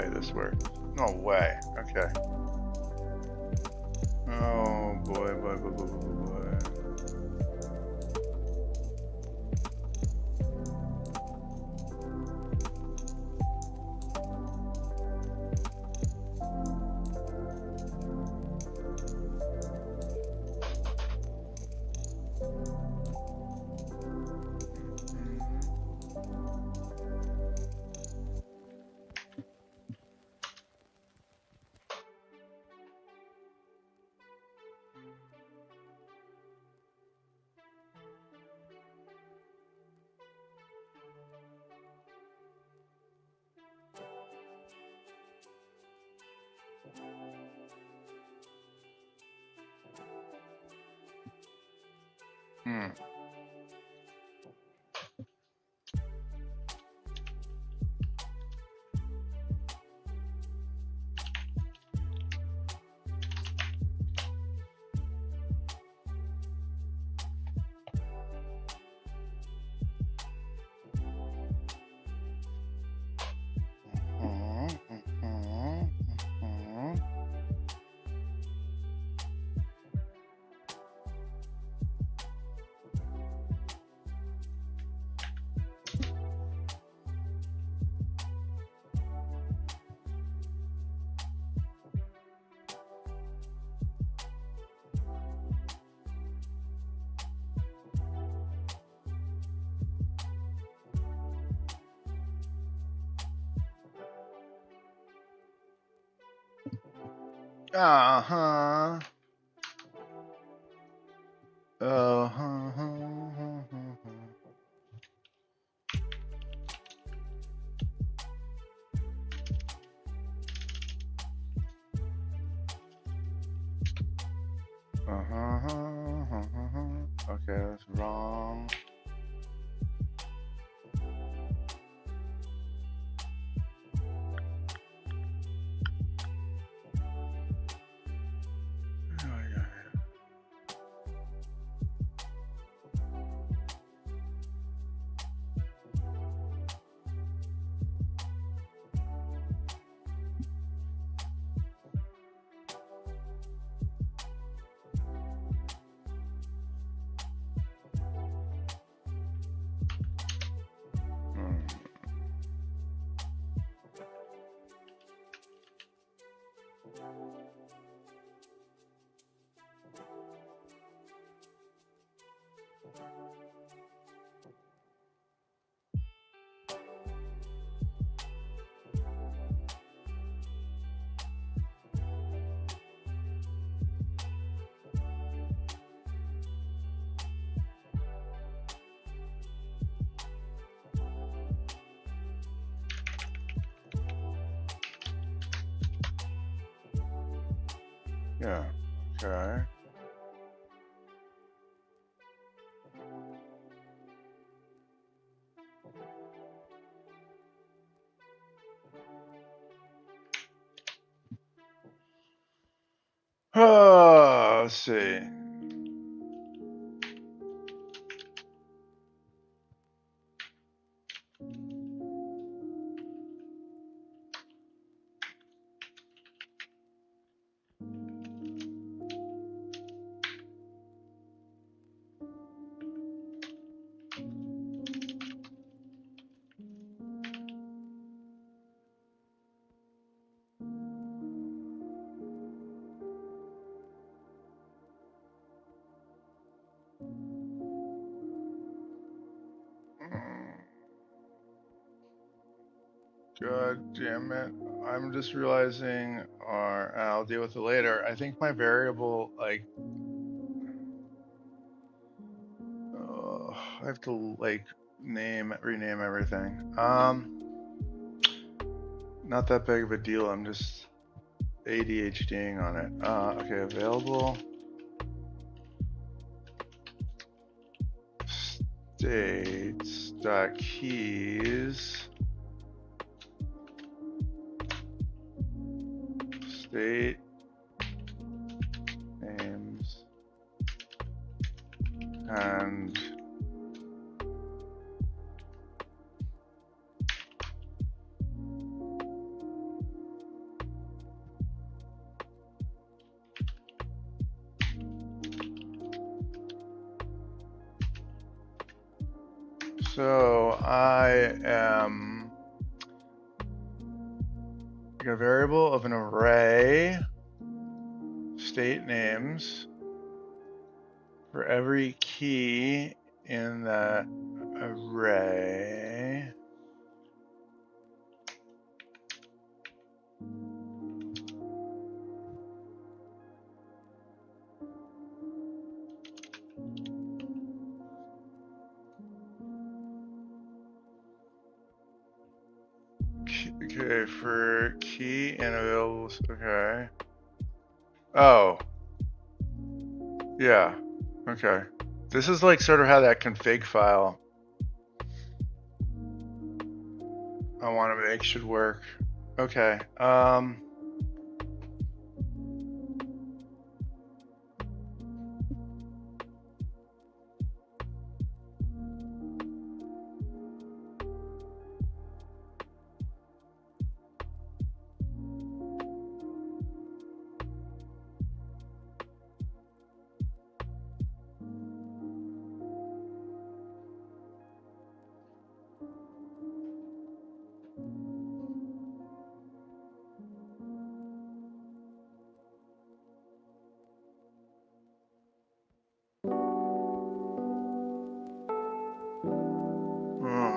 way this works. No way. Okay. Oh boy, boy, boy, boy, boy, boy. Hmm. Uh-huh. Okay, that's wrong. Yeah, okay. Oh, let's see. God damn it. I'm just realizing, or I'll deal with it later. I think my variable, like, I have to, like, rename everything. Not that big of a deal. I'm just ADHDing on it. Okay, available states dot keys state names and So I am a variable of an array, state names, for every key in the array. Okay, for key and availables, okay. Oh. Yeah, okay. This is like sort of how that config file I want to make should work. Okay, oh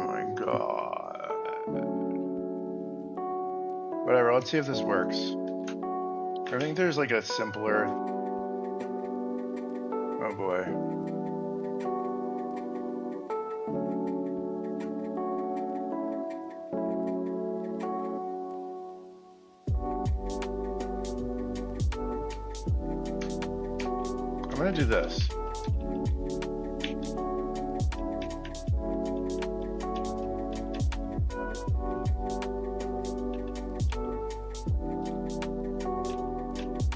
my god. Whatever, let's see if this works. I think there's like a simpler. Oh boy. I'm gonna do this.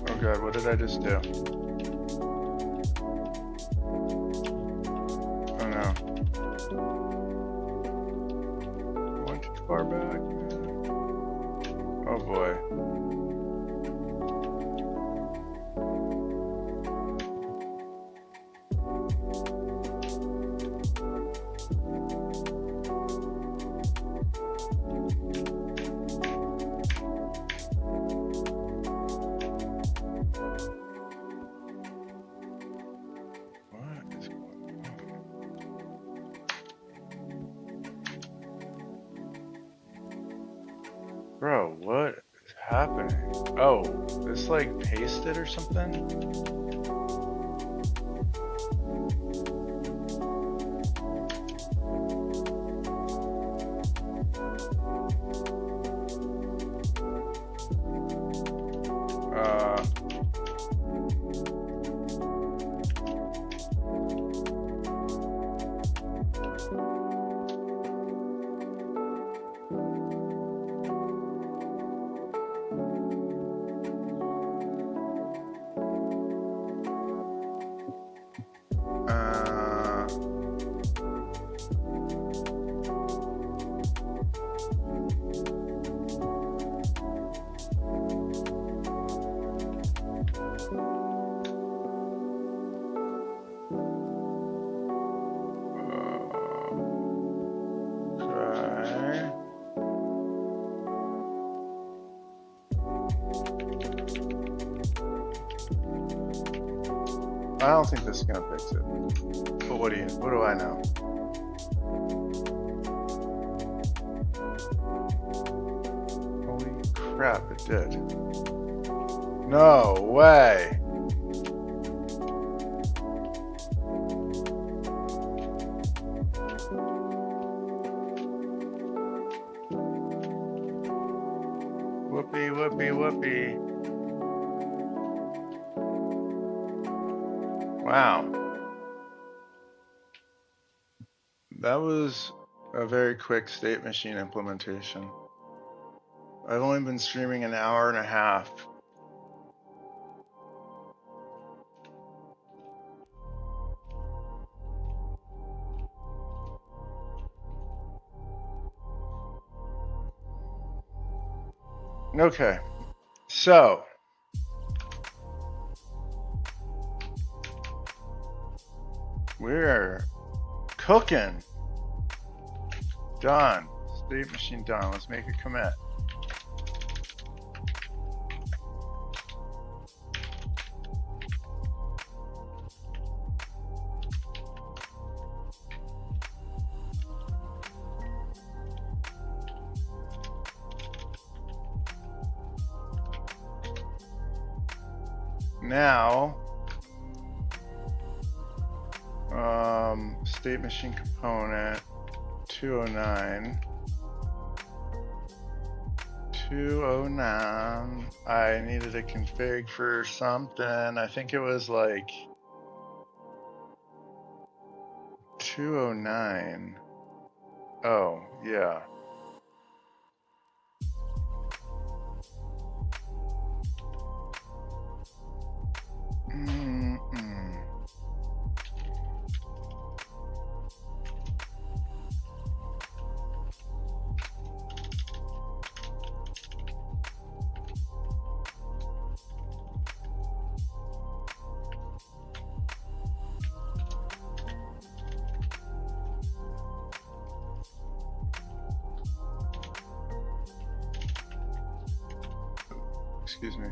Oh god, what did I just do? Oh no. Went too far back. Oh boy. What is going on? Bro, what is happening? Oh, this like pasted or something? Uh, uh, okay. I don't think this is gonna fix it. But what do I know? Holy crap, it did. No way. Whoopee, whoopee, whoopee. Wow. That was a very quick state machine implementation. I've only been streaming an hour and a half. Okay, so we're cooking. Done. State machine done. Let's make a commit. Now, state machine component 209. 209. I needed a config for something. I think it was like 209. Oh, yeah. Excuse me.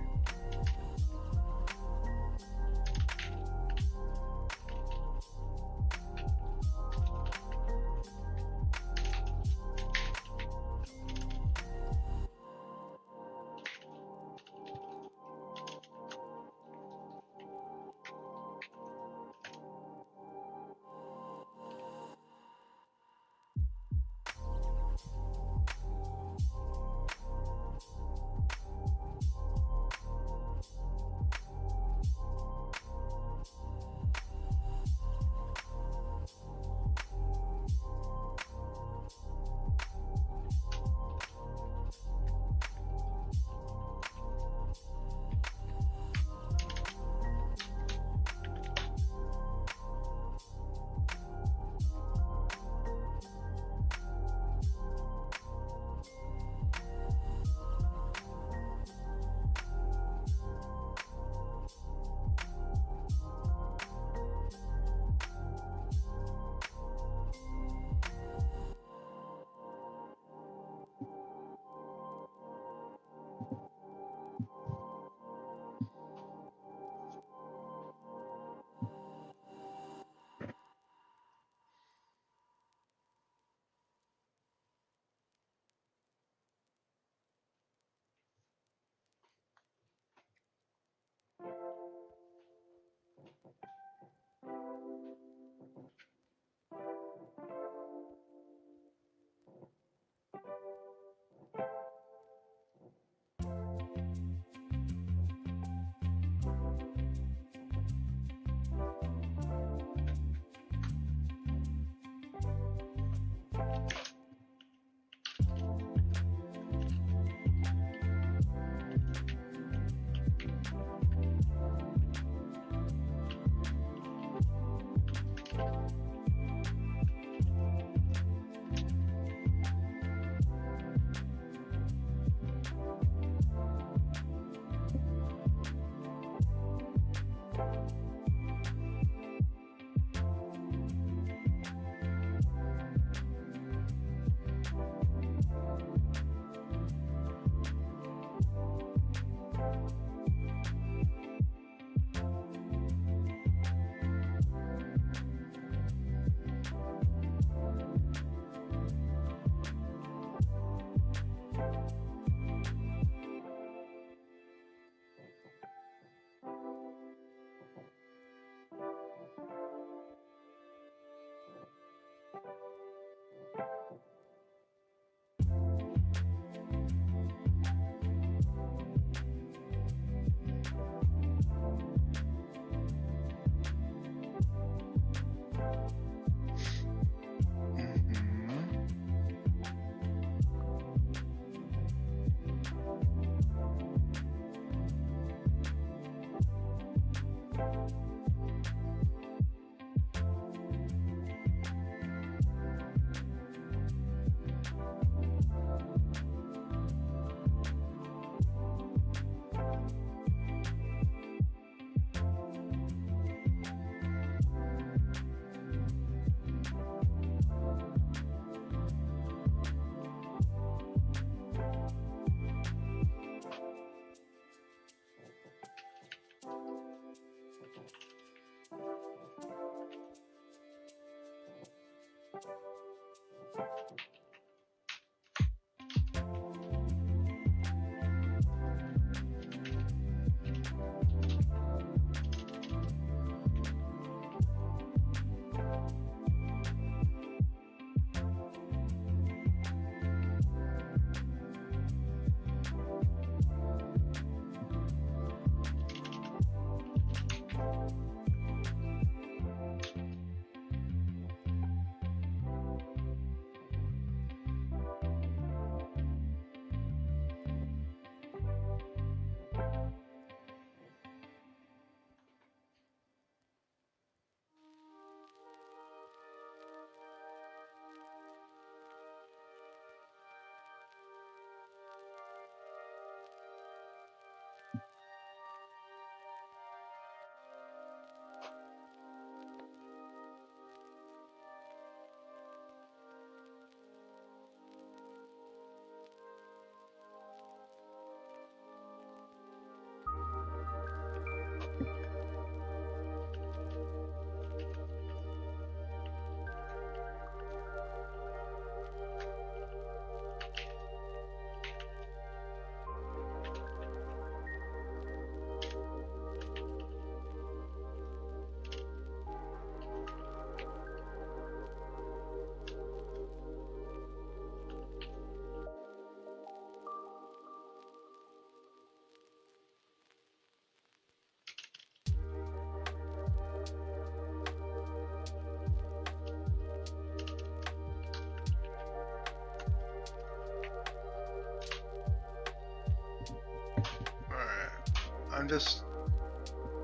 I'm just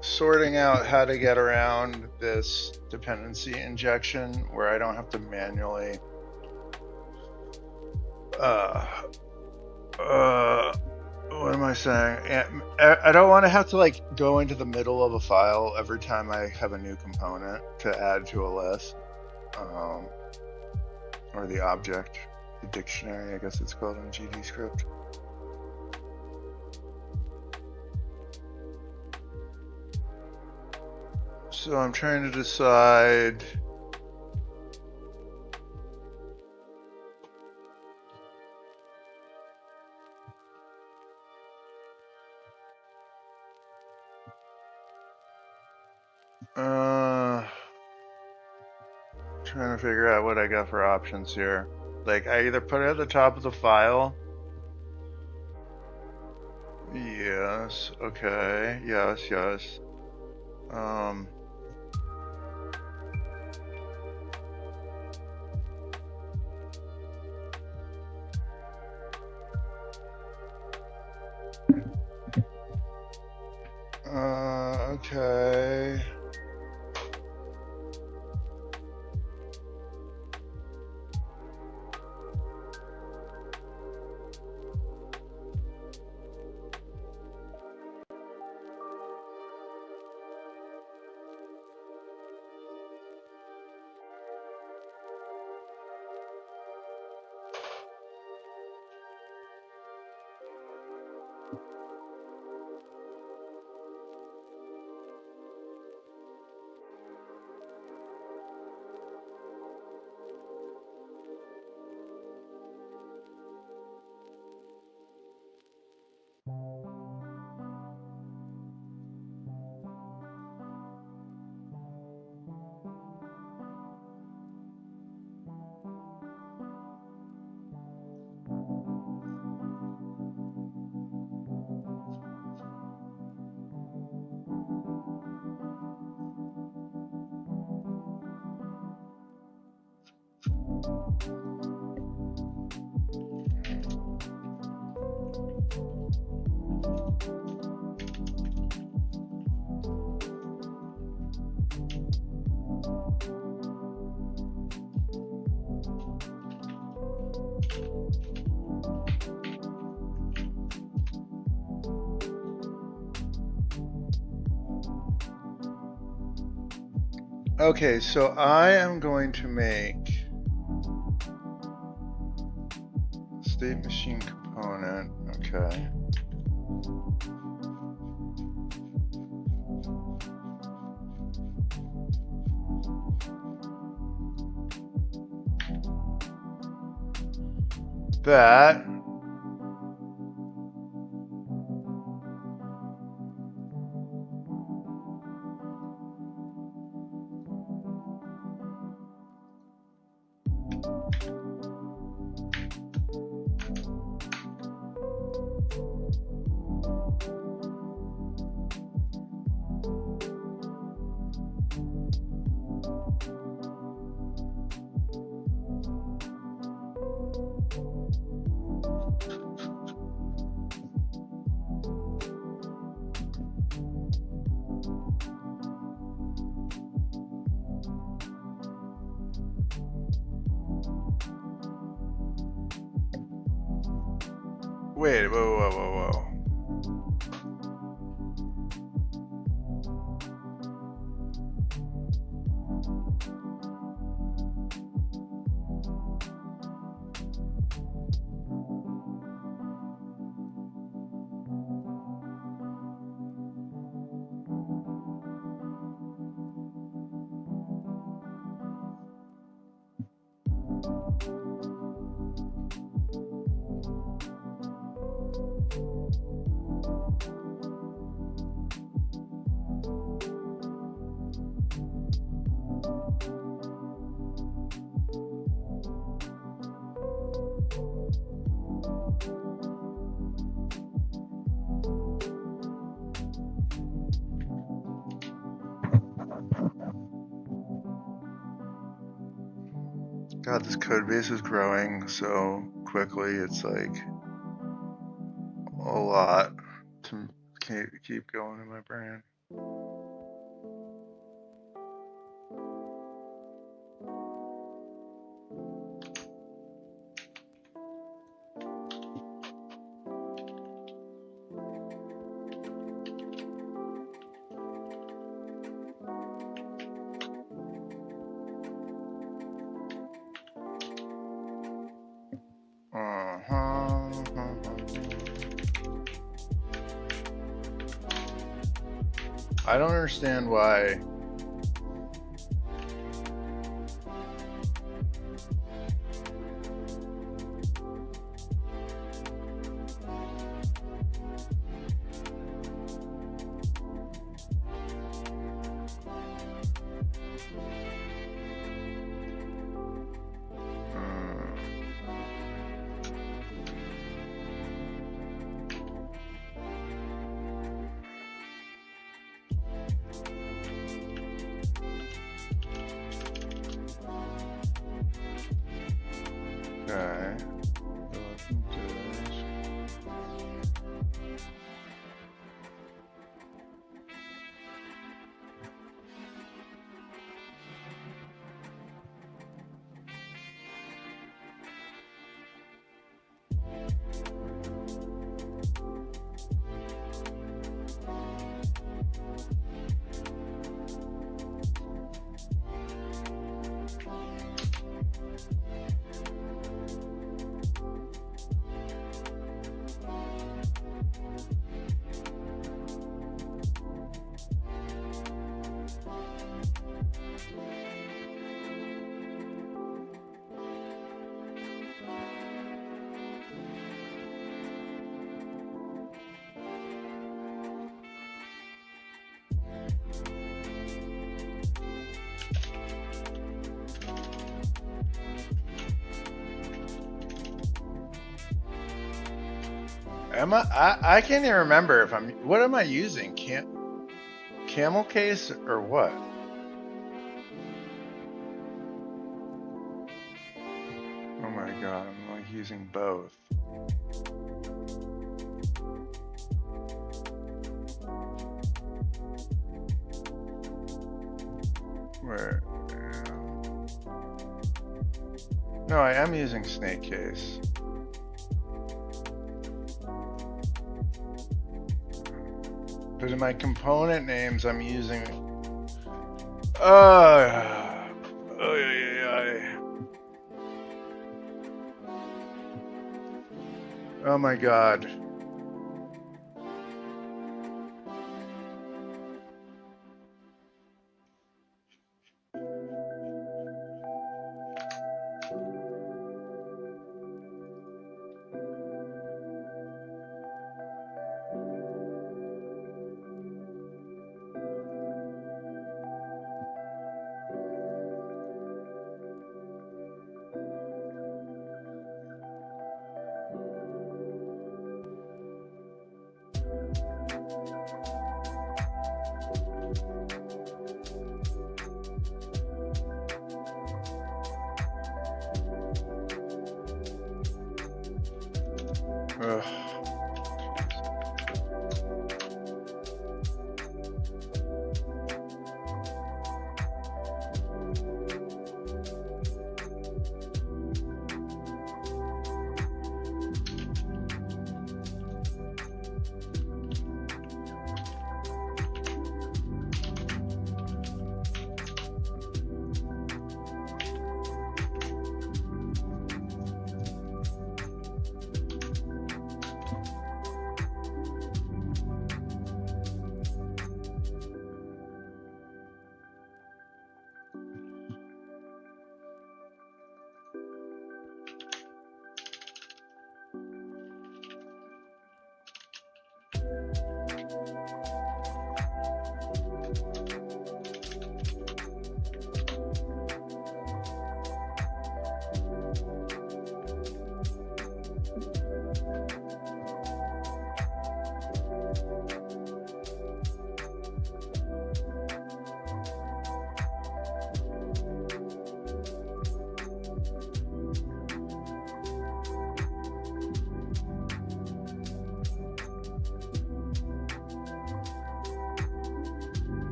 sorting out how to get around this dependency injection where I don't have to manually what am I saying? I don't want to have to like go into the middle of a file every time I have a new component to add to a list, or the object, the dictionary, I guess it's called in GD script. So I'm trying to decide trying to figure out what I got for options here. Like I either put it at the top of the file. Yes, okay, yes. Okay. Okay, so I am going to make state machine component, okay. that. Wait, whoa. God, this code base is growing so quickly. It's like a lot to keep going in my brain. I don't understand why. Okay. I can't even remember if what am I using? Camel case or what? Oh my god, I'm like using both. Where? No, I am using snake case. But in my component names, I'm using. Oh my god. Ugh.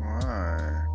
Why?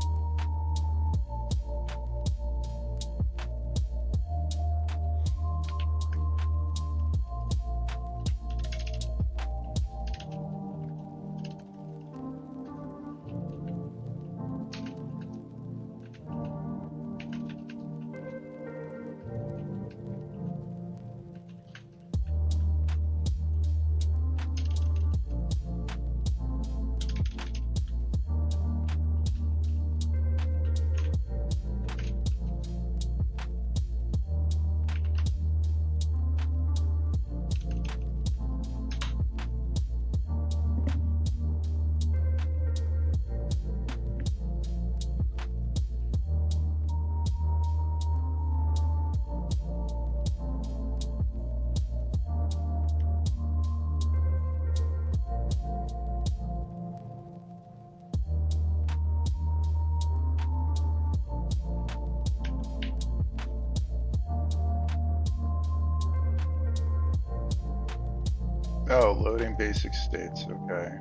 Oh, loading basic states, okay.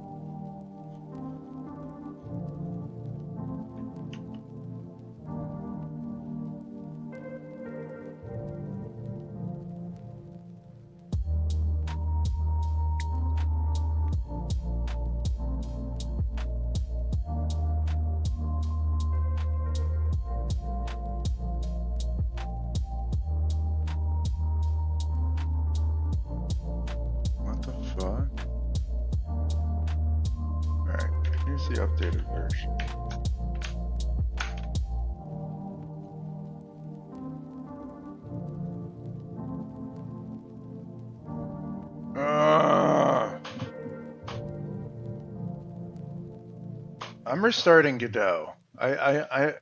the updated version. I'm restarting Godot. It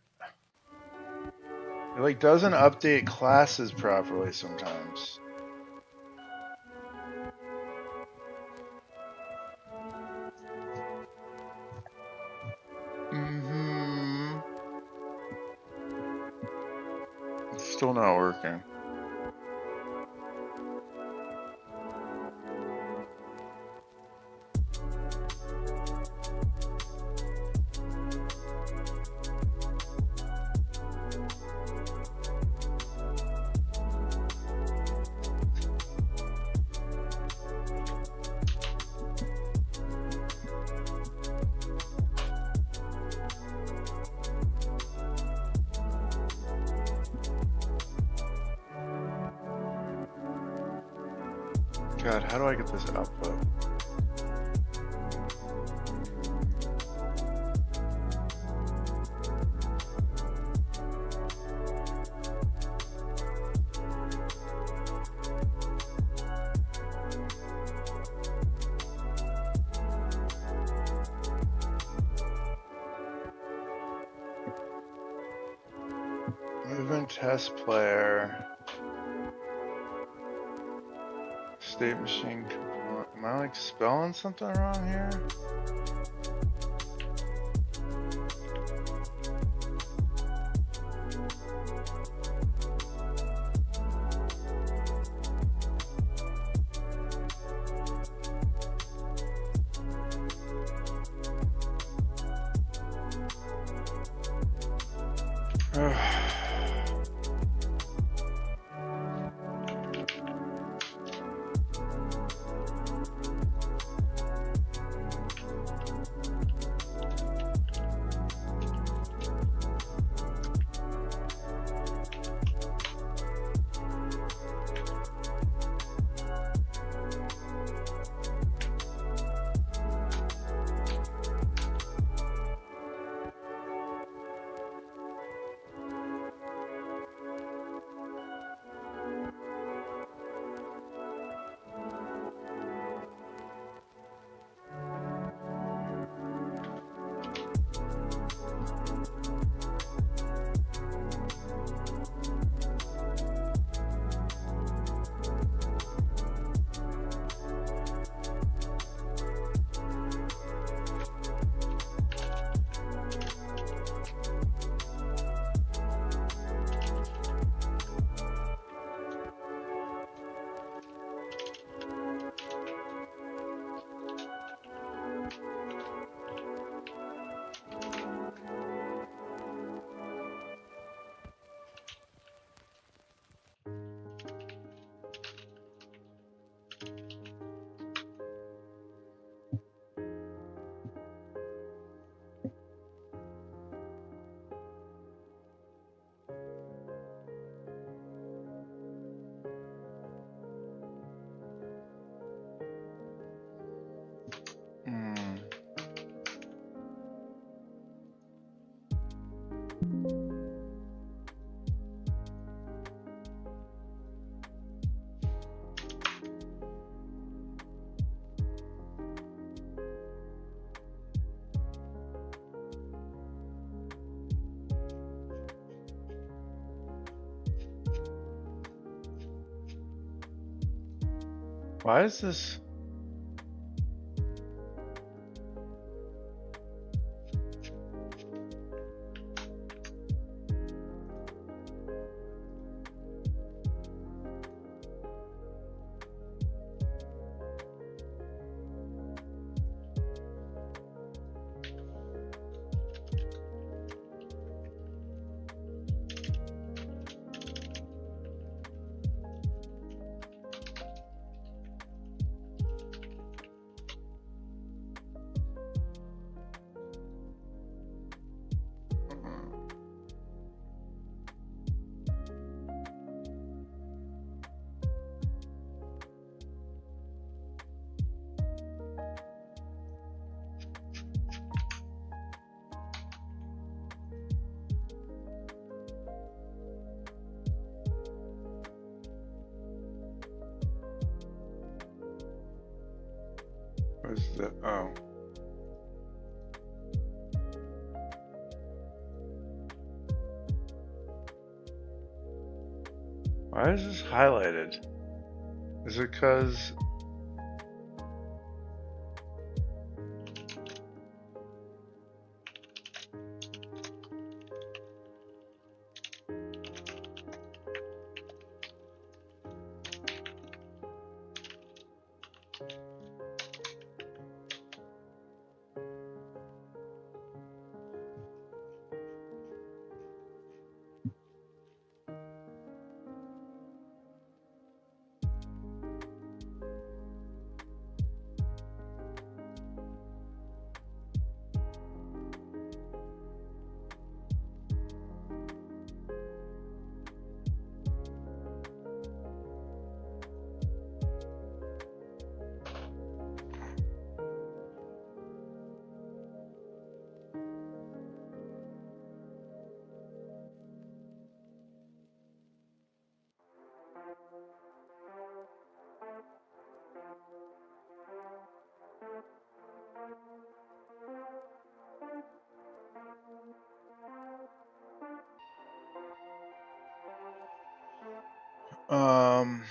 like doesn't update classes properly sometimes. It's still not working. God, how do I get this output? Movement test player. State machine component. Am I like spelling something wrong here? Why is this? Where's the, oh. Why is this highlighted? Is it because... Um...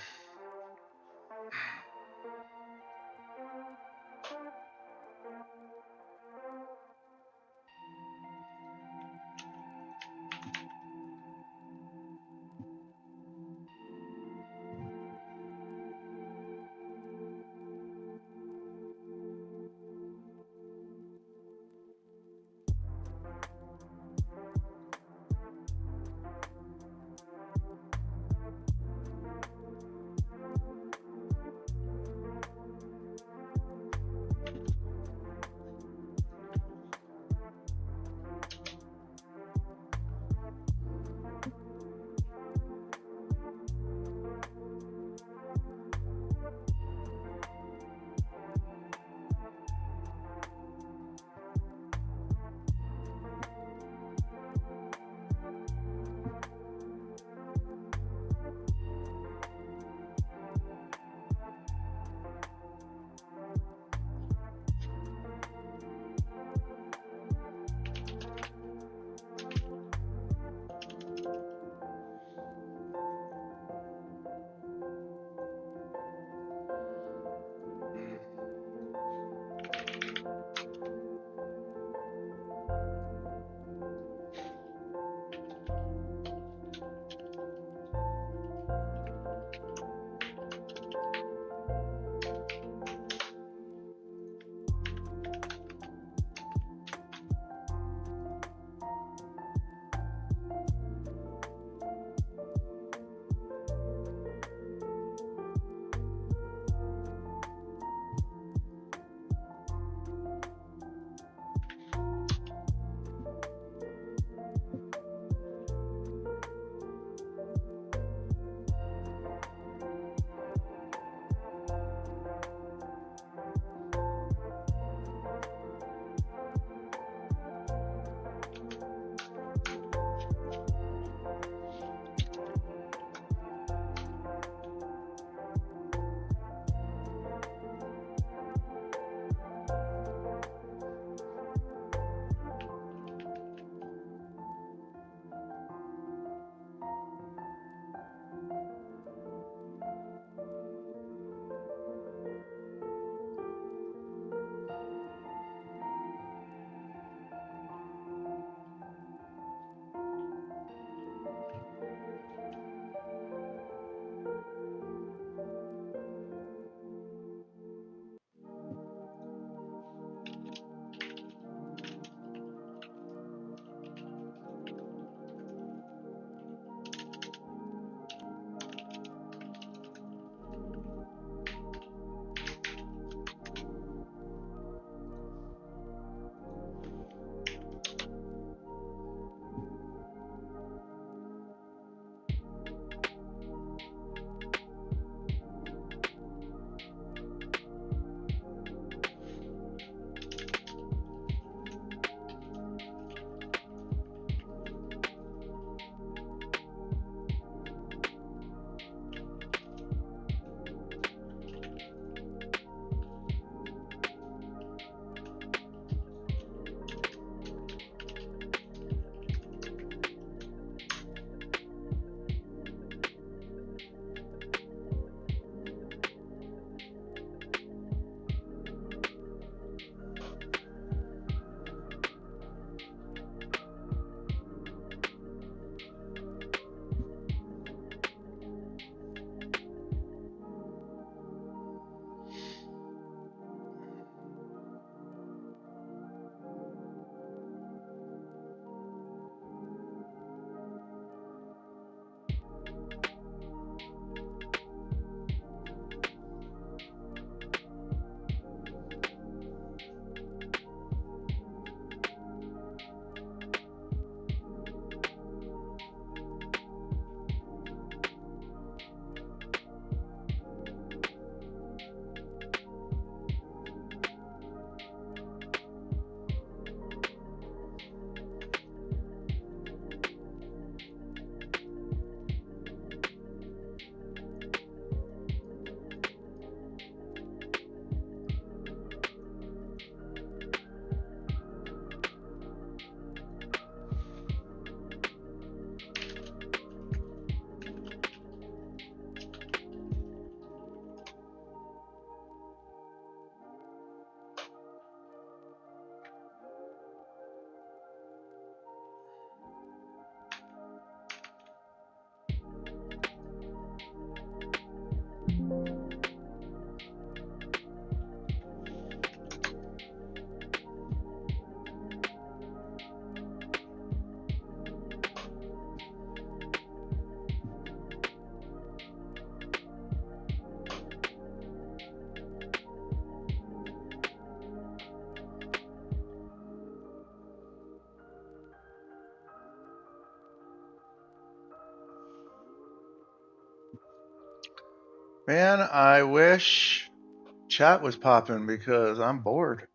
Man, I wish chat was popping because I'm bored.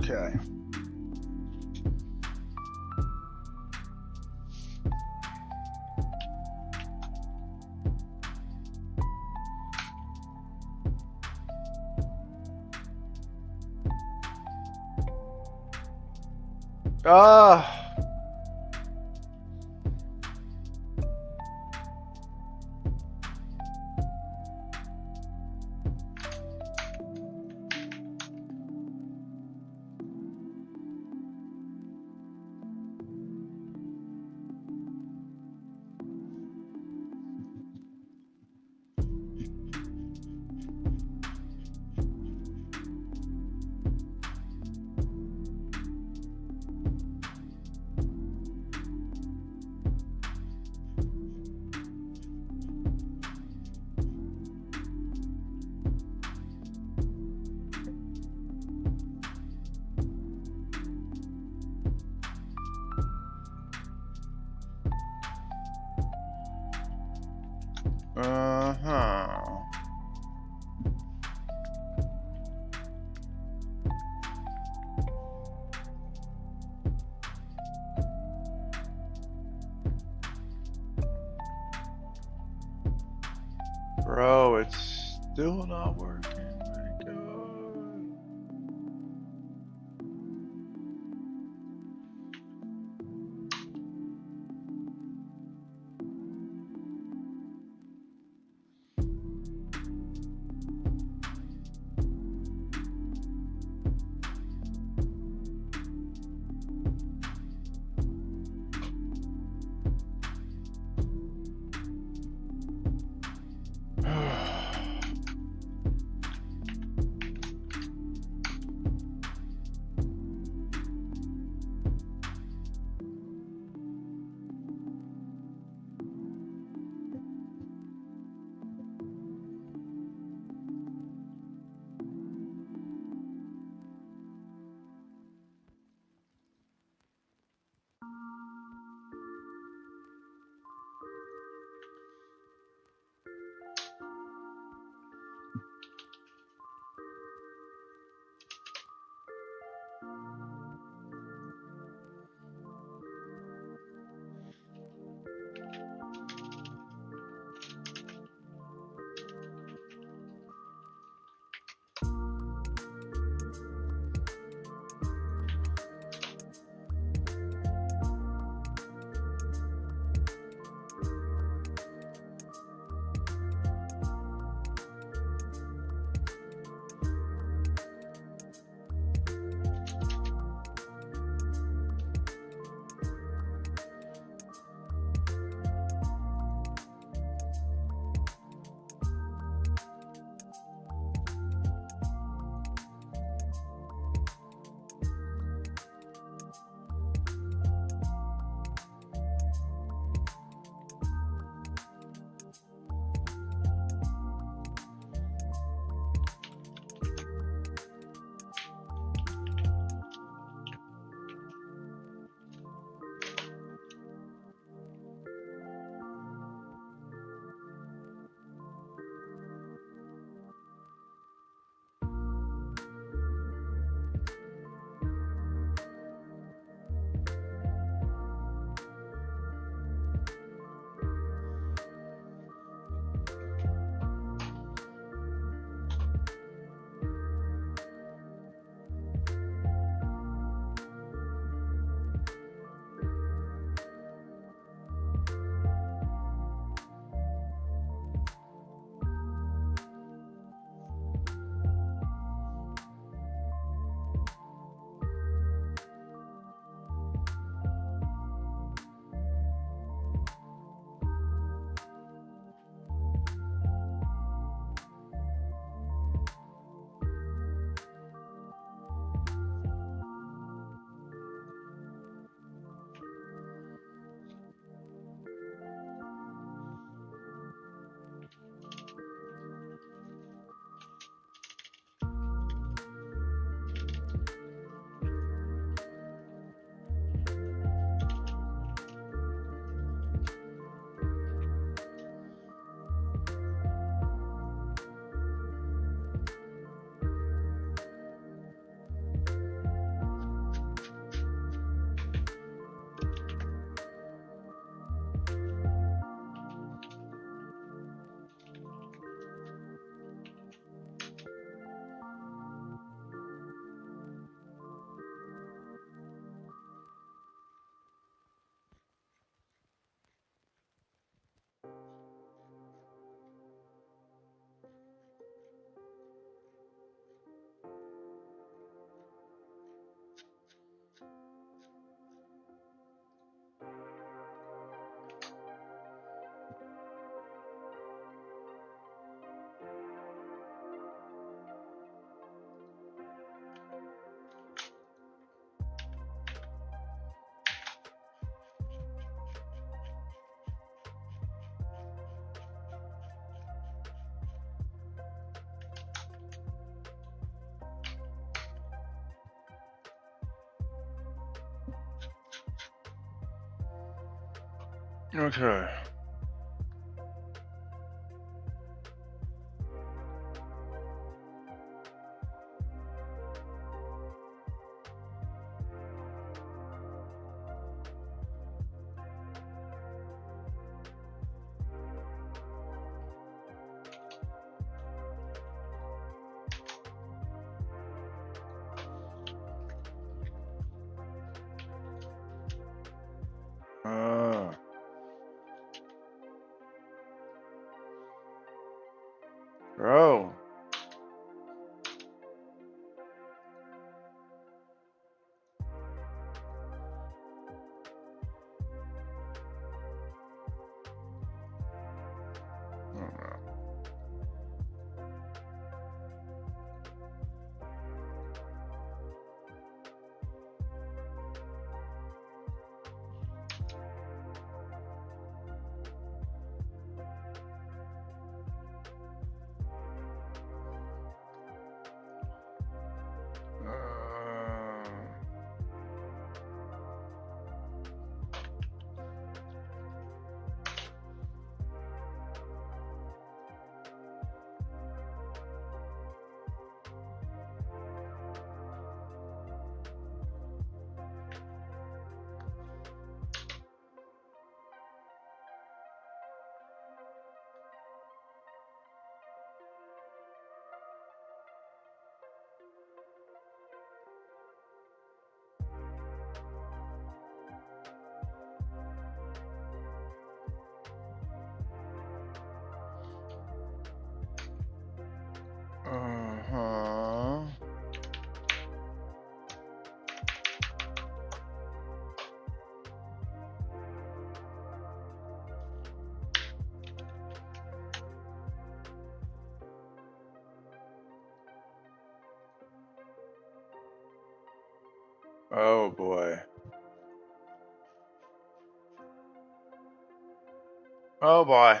Okay. Ah. Uh-huh. Bro, it's still not working. My God. Okay. Uh, bro. Uh-huh. Oh boy. Oh boy.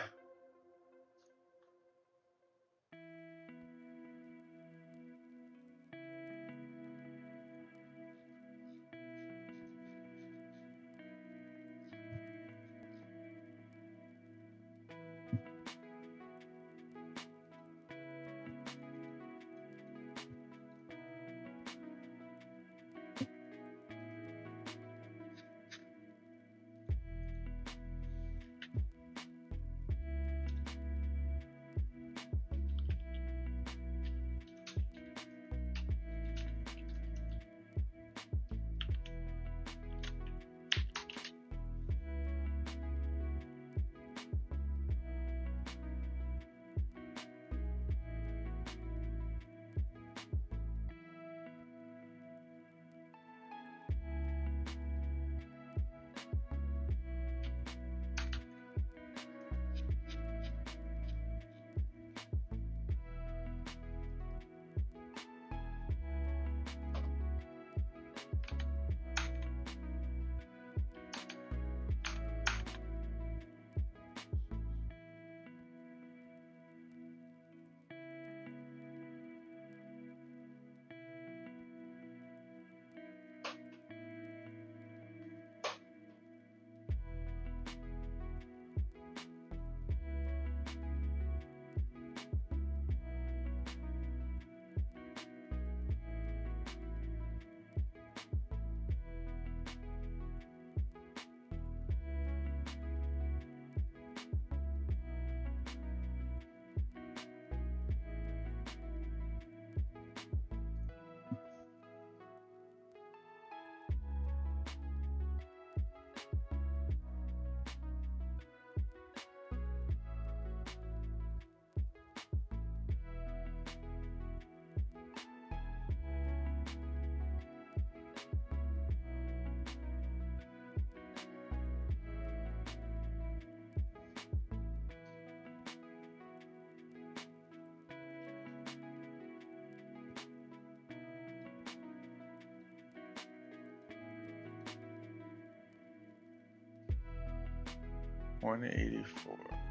$184.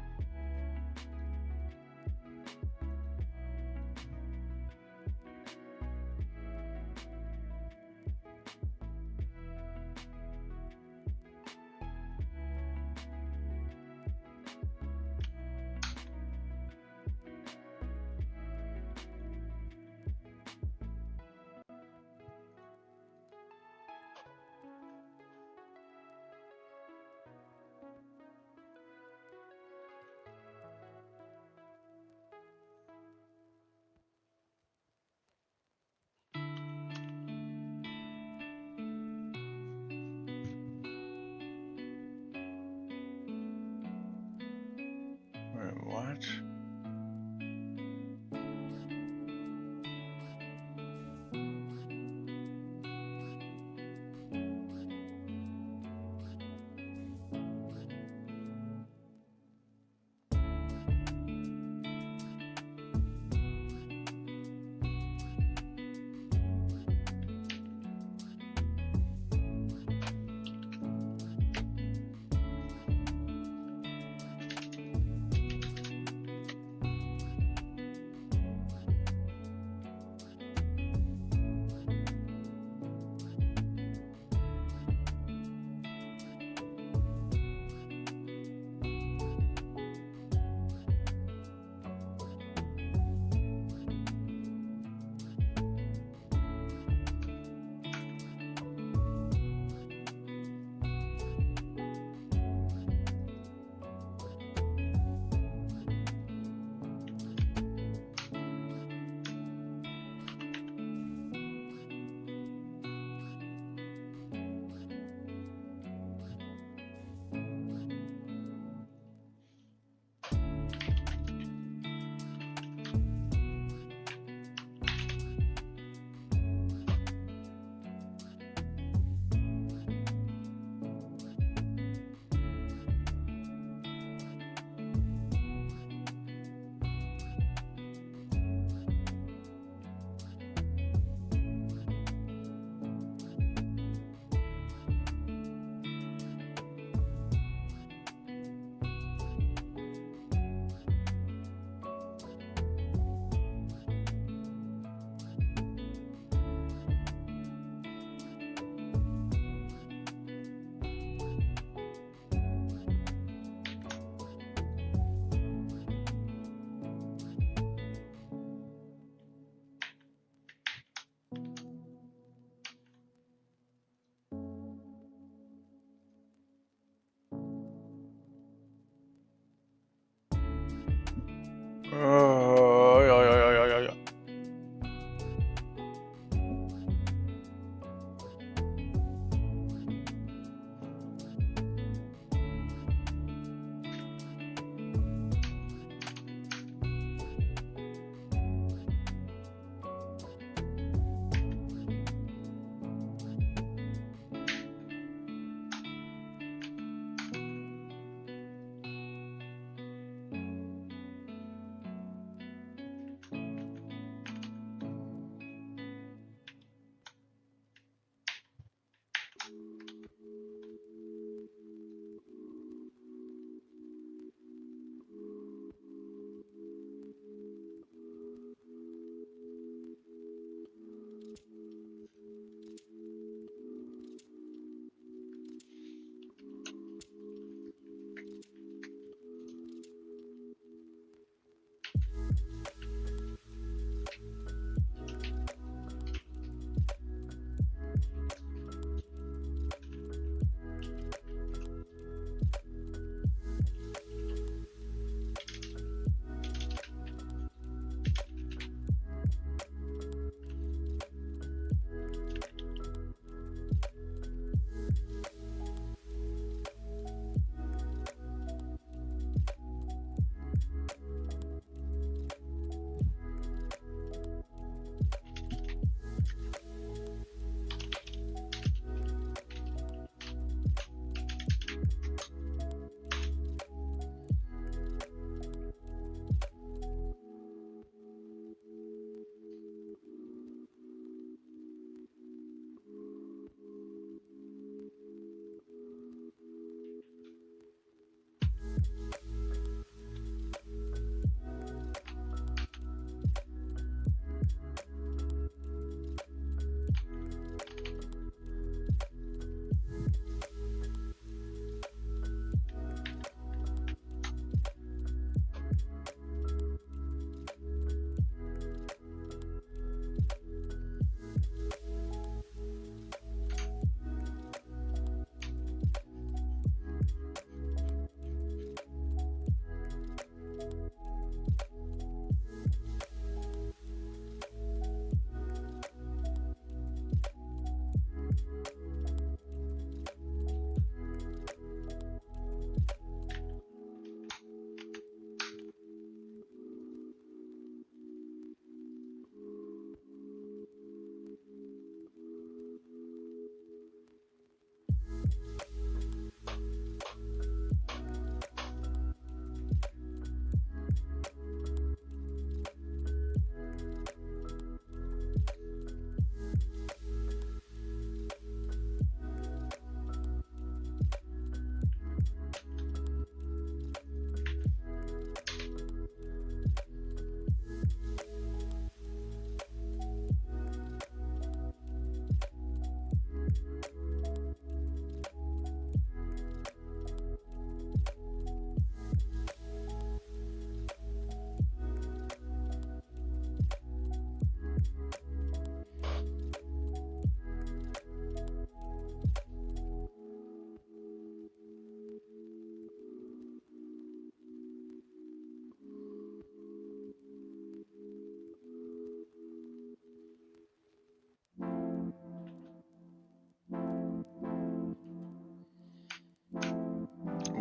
effect.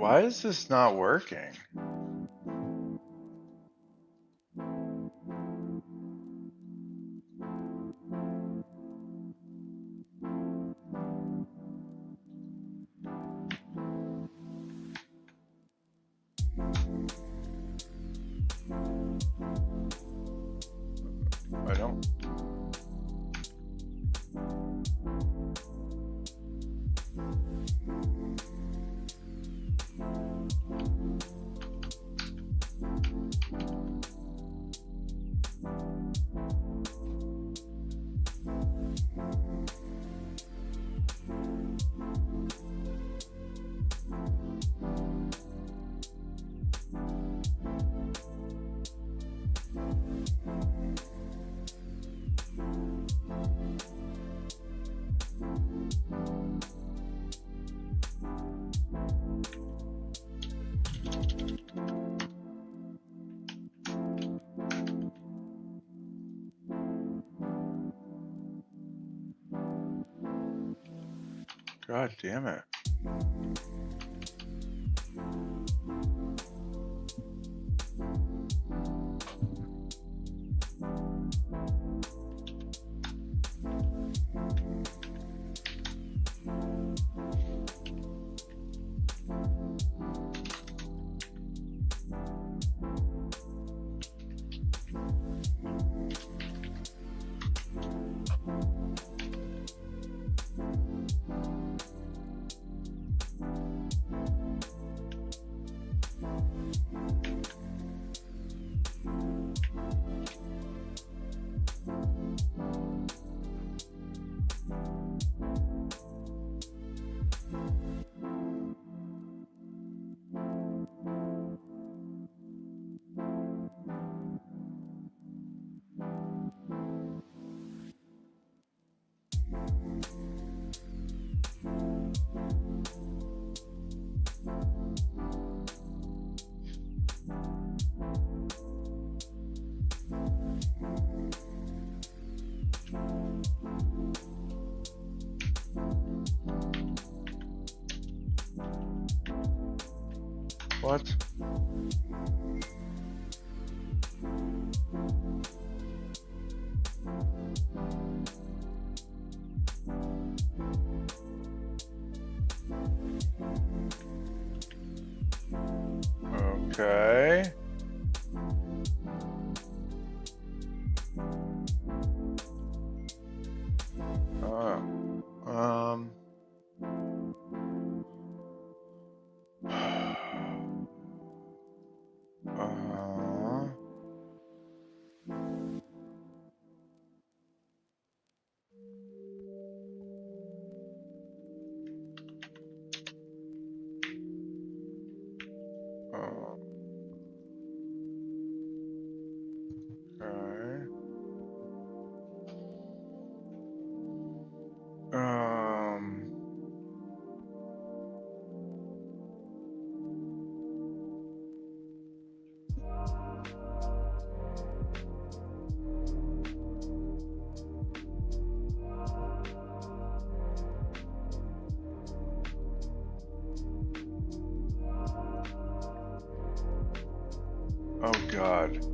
Why is this not working? I don't. God damn it. What? Okay. Um. Okay. Oh God.